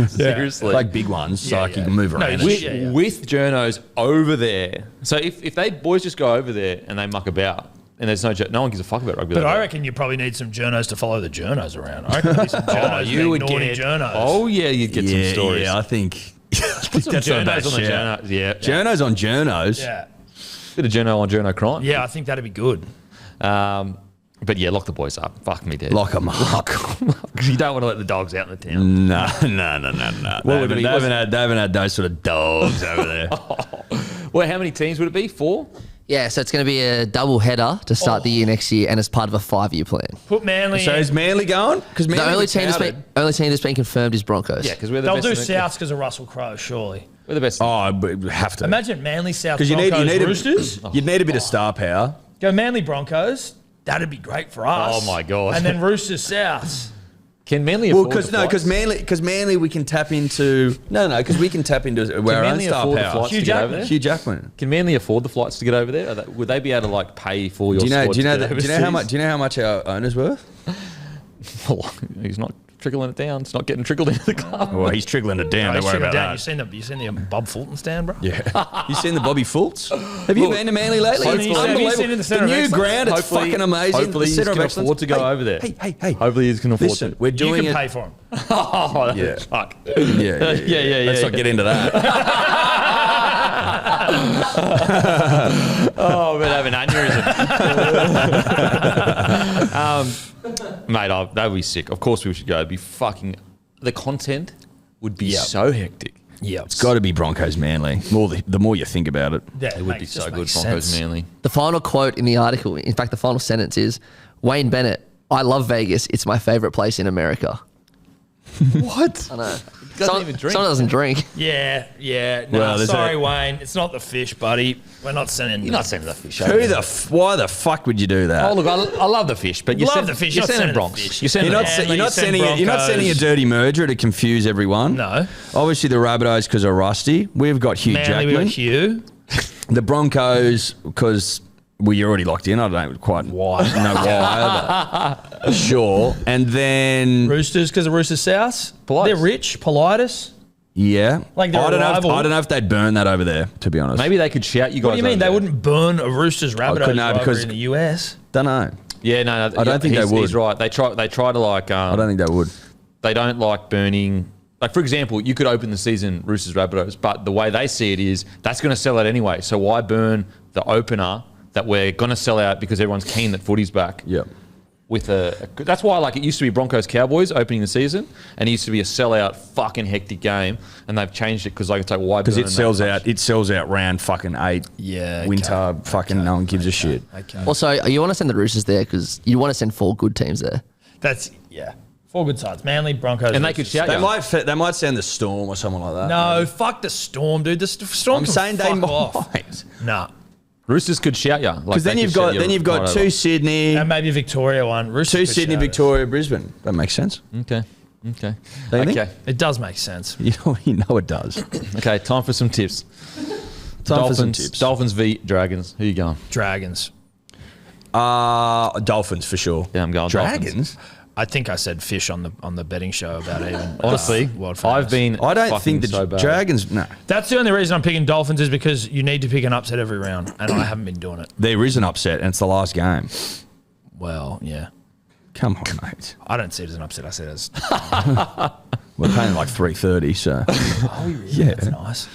Seriously. Like big ones, so Yeah, like you yeah. can move No, around. you and should- shit. yeah. With journos over there. So if they boys just go over there and they muck about, and there's no one gives a fuck about rugby. But like I that. reckon you probably need some journos to follow the journos around. I reckon there'd be some journos you being would naughty get. journos. Oh yeah, you'd get some stories. Yeah, I think. Put some That's not a bad journos on the shout. journos. Yeah. Journos on journos. Yeah. Bit of journo on journo crime. Yeah, I think that'd be good. But yeah, lock the boys up. Fuck me dead. Lock them up. Because you don't want to let the dogs out in the town. No. They would it be? haven't had those sort of dogs over there. Well, how many teams would it be? 4? Yeah, so it's going to be a double header to start the year next year, and as part of a 5-year plan. Put Manly So in. is Manly going? Because The only team that's been confirmed is Broncos. Yeah, because we're the They'll best. do Souths because of Russell Crowe, surely. We're the best. Oh, but we have to. Imagine Manly, South Because Broncos, Roosters. you'd need a bit of star power. Go Manly Broncos. That'd be great for us. Oh, my God. And then Roosters Souths. Can Manly Well, afford the flights? because Manly we can tap into because we can tap into where our own Manly star afford the power. flights Hugh to get over Jackman. there? Hugh Jackman. Can Manly afford the flights to get over there? Would they be able to like pay for your Do you know? squad Do you know? to get Do you know how much? overseas? Do you know how much our owner's worth? He's not trickling it down. It's not getting trickled into the club. Well, he's trickling it down. Oh, Don't worry shit, about Dan, that. You seen the Bob Fulton stand, bro? Yeah. You seen the Bobby Fultz? Have you been to Manly lately? Hopefully- It's have you unbelievable. seen it in the Centre of new Excellence? ground, it's fucking amazing. Hopefully The he's Centre of can Excellence. afford to go over there. Hey. Hopefully he's can afford Listen, to. we're You doing can it. pay for him. Oh, Yeah. fuck. Yeah. Yeah. Let's not get into that. Oh, I'm going to have an aneurysm. Mate, that would be sick. Of course we should go. It'd be fucking... The content would be so hectic. Yeah, It's got to be Broncos Manly. The more you think about it. Yeah, It would be so good, Broncos Manly. The final quote in the article, in fact, the final sentence is, Wayne Bennett, I love Vegas. It's my favorite place in America. What? I know. Doesn't even drink. Someone doesn't drink. Yeah. No, Well, there's sorry, Wayne. It's not the fish, buddy. We're not sending. You're not sending the fish. Why the fuck would you do that? Oh, look, I love the fish, but you're Love the fish, You're you're not sending sending Bronx. the fish. You're sending You're the not, Bronx. Manly, you're not you send sending you're not sending a Broncos. dirty merger to confuse everyone. No. Obviously, the Rabbitohs because of Rusty. We've got Hugh Manly, we got Jackman. Hugh. The Broncos because you're already locked in. I don't quite know why. But sure. And then Roosters because of Roosters South. Politis. They're rich. Politis. yeah, Like they're I don't a know. rival. I don't know if they'd burn that over there. To be honest, Maybe they could shout you guys. What do you mean over they there. wouldn't burn a Roosters Rabbitohs couldn't know rivalry because- in the US? Don't know. Yeah, no. I don't think they would. He's right. They try to like. I don't think they would. They don't like burning. Like, for example, you could open the season Roosters Rabbitohs, but the way they see it is that's going to sell out anyway. So why burn the opener that we're going to sell out because everyone's keen that footy's back? Yeah. With that's why like it used to be Broncos Cowboys opening the season, and it used to be a sellout fucking hectic game, and they've changed it because like it's like why? Because burn it sells that out. much? It sells out round fucking 8. Yeah, okay. Winter fucking no one gives a shit. Okay. Also, you want to send the Roosters there because you want to send 4 good teams there. That's, yeah. 4 good sides. Manly, Broncos. And they could Roosters. shout you. They might send the Storm or someone like that. No, fuck the Storm, dude. The Storm I'm can saying they fuck off. might. Nah. Roosters could shout you Because then you've got 2 Sydney, And maybe Victoria one. Roosters 2 could Sydney, shout us. Victoria, Brisbane. That makes sense. Okay. Don't you think? Okay. It does make sense. You know it does. Okay. Time for some tips. Time for some tips. Dolphins v Dragons. Who you going? Dragons. Dolphins for sure. Yeah, I'm going Dolphins. Dragons. I think I said fish on the betting show about even. Honestly, World I've Finals. been. I don't fucking think the so bad. Dragons. No, That's the only reason I'm picking Dolphins is because you need to pick an upset every round, and I haven't been doing it. there is an upset, and it's the last game. Well, yeah. Come on, mate. I don't see it as an upset. I see it as We're paying like 3:30, so yeah. that's nice.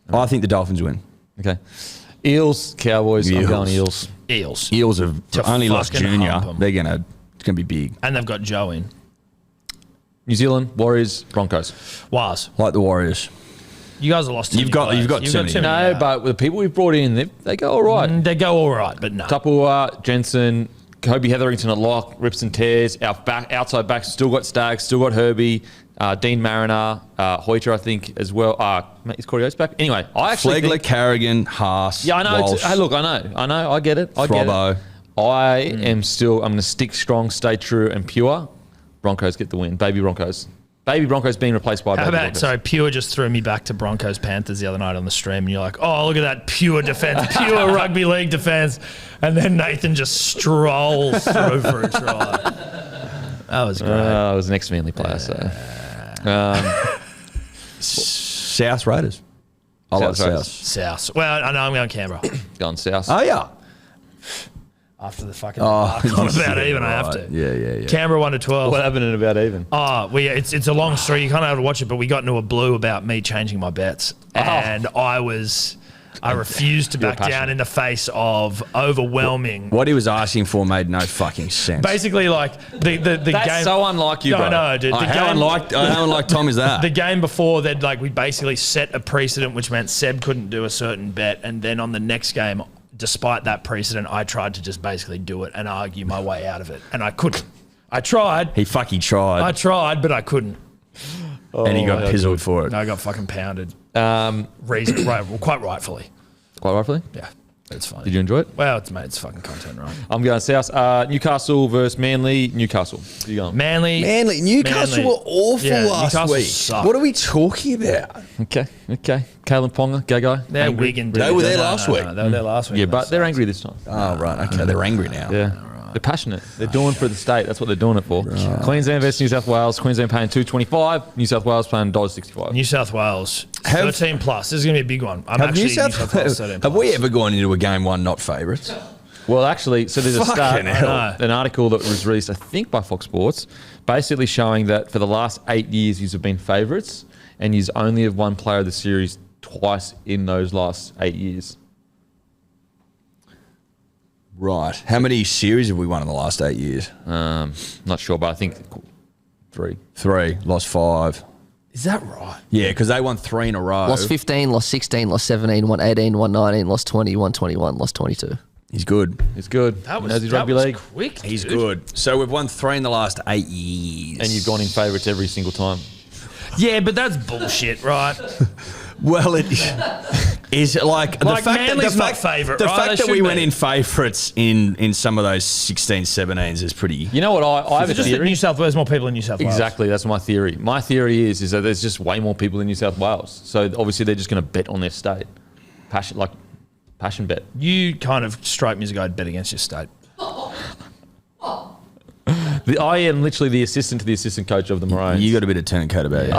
I think the Dolphins win. Okay. Eels, Cowboys. I'm Eels. going Eels. Eels. Eels have To only lost fucking Junior. hump 'em. It's gonna be big. And they've got Joe in. New Zealand, Warriors, Broncos. Waz. Like the Warriors. You guys have lost too You've many got- players. you've got too many. No, but with the people we've brought in, they go all right. They go all right, but no. Tapua, Jensen, Kobe Hetherington at lock, rips and tears. Our outside backs still got Staggs, still got Herbie, Dean Mariner, Hoyter, I think, as well. Is Corey Oates back? Anyway, I actually Flegler, think... Carrigan, Haas. Yeah, I know. Walsh. Hey, look, I know. I get it. I get Throbbo. it. I am still... I'm going to stick strong, stay true and pure. Broncos get the win. Baby Broncos. Baby Broncos being replaced by How Baby about, Broncos. so Pure just threw me back to Broncos Panthers the other night on the stream, and you're like, oh, look at that pure defense, pure rugby league defense. And then Nathan just strolls through for a try. That was great. I was an ex-Manly player, so... South Raiders. I like South Raiders. South. South. Well, I know I'm going Canberra. Going south. Oh yeah. After the fucking on about even, I have to. Yeah. Canberra 1 to 12. What happened in about even? Oh, it's a long story. You kind of have to watch it, but we got into a blue about me changing my bets, and I refused to back down passionate. in the face of overwhelming. What he was asking for made no fucking sense. Basically, like the That's game. so unlike you, bro. No, dude. How unlike Tom is that? The game before that, like we basically set a precedent, which meant Seb couldn't do a certain bet, and then on the next game, despite that precedent, I tried to just basically do it and argue my way out of it, and I couldn't. I tried. He fucking tried. I tried, but I couldn't. and he got pizzled for it. I got fucking pounded. Quite Quite rightfully. rightfully. Yeah, it's fine. Did you enjoy it? Well, it's fucking content, right? I'm going south. Newcastle versus Manly. Newcastle. Who you going? Manly. Newcastle were awful Yeah, last Newcastle week. suck. What are we talking about? Okay. Kalen Ponga, Gagai. They're Angry. Wigan. They were there last week. They were there last week. Yeah, but they're angry this time. Oh, right. Okay, they're angry now. Yeah. They're passionate. They're doing it for the state. That's what they're doing it for. Queensland versus New South Wales. Queensland paying $2.25. New South Wales paying $1.65. New South Wales, Have- 13 plus. This is going to be a big one. I'm Have actually New South 13 have we plus. ever gone into a game one not favourites? Well, actually, so there's a Fucking stat, hell. an article that was released, I think, by Fox Sports, basically showing that for the last 8 years, you've been favourites, and you only have won player of the series twice in those last 8 years. Right. How many series have we won in the last 8 years? Not sure, but I think 3. 3. Lost 5. Is that right? Yeah, because they won 3 in a row. Lost 15, lost 16, lost 17, won 18, won 19, lost 20, won 21, lost 22. He's good. It's good. That was, Knows his that rugby was league. quick. He's dude. good. So we've won 3 in the last 8 years. And you've gone in favourites every single time. Yeah, but that's bullshit, right? Well, it is like the Like, fact Manly's that, not favourite, the right? fact They that should we be. went in favourites in some of those 16, 17s is pretty. You know what? I have a Just that theory. New South Wales, more people in New South Wales. Exactly, that's my theory. My theory is that there's just way more people in New South Wales. So obviously they're just going to bet on their state. Passion bet. You kind of strike me as a guy who'd bet against your state. I am literally the assistant to the assistant coach of the Maroons. You got a bit of turncoat about you.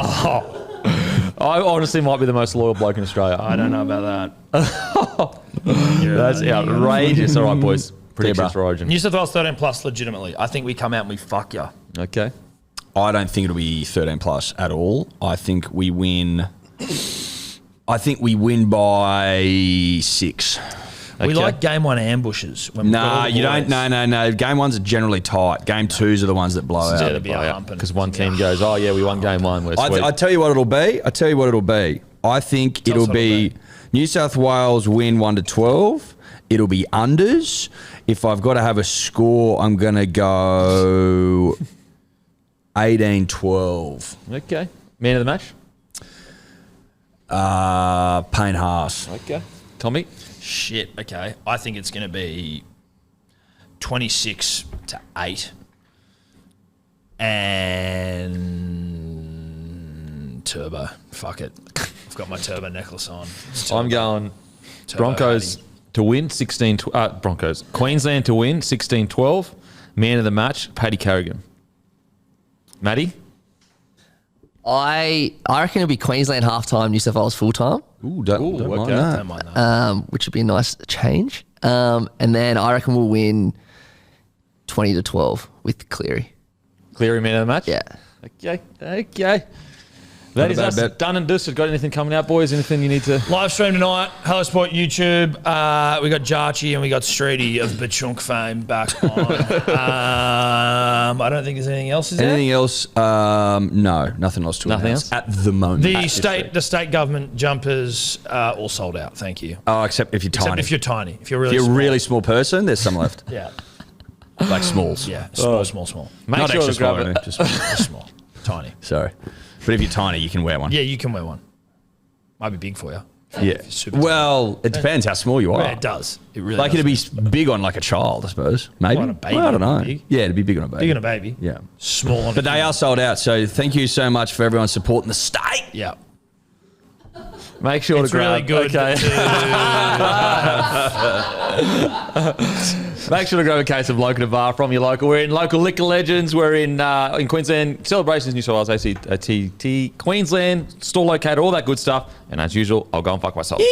I honestly might be the most loyal bloke in Australia. I don't know about that. That's outrageous. All right, boys. Predictions bruh. for Origin. New South Wales 13 plus, legitimately. I think we come out and we fuck you. Okay. I don't think it'll be 13 plus at all. I think we win. I think we win by 6. We Okay. like game one ambushes. When we've got all Nah, the you don't. boys. No. Game ones are generally tight. Game twos are the ones that blow Yeah, out. it'll be a humping. Because one team goes, oh yeah, we won game 1. We're sweet. I tell you what it'll be. I think Tell us it'll what be it'll be. New South Wales win 1 to 12. It'll be unders. If I've got to have a score, I'm gonna go 18-12. Okay. Man of the match. Payne Haas. Okay. Tommy. Shit, okay. I think it's going to be 26 to 8. And Turbo. Fuck it. I've got my Turbo necklace on. It's I'm Turbo. going Turbo Broncos Hattie. to win 16. Broncos. Queensland to win 16-12. Man of the match, Paddy Carrigan. Matty. I reckon it'll be Queensland half-time, New South Wales full-time, Ooh, don't okay. mind that. Don't mind that. which would be a nice change. And then I reckon we'll win 20 to 12 with Cleary. Cleary, man of the match. Yeah. Okay. That is a bad us bet. done and dusted. Got anything coming out, boys? Anything you need to? Live stream tonight, Hello Sport YouTube. We got Jarchi and we got Streety of Bachunk fame back on. I don't think there's anything else, is there? Anything else? No, nothing else to Nothing announce else? at the moment. The state government jumpers all sold out. Thank you. Oh, except if you're Except tiny. if you're tiny. If you're If really you're a small. really small person, there's some left. Yeah. Like smalls. Yeah. Oh. Small. Make Not sure extra to grab small, it. Just small. Tiny. Sorry. But if you're tiny, you can wear one. Yeah, you can wear one. Might be big for you. Yeah. super Well, it depends how small you are. Yeah, it does. It really Like does. it'd be big on like a child, I suppose. Maybe. Well, on a baby, Well, I don't know. it'd be big. Yeah, it'd be big on a baby. Big on a baby. Yeah. Small on a But they kid. are sold out. So thank you so much for everyone supporting the state. Yeah. Make sure It's to grab. really good. Okay. to- Make sure to grab a case of Bloke at a bar from your local. We're in local liquor legends. We're in Queensland celebrations, New South Wales, ACT, Queensland store locator, all that good stuff. And as usual, I'll go and fuck myself.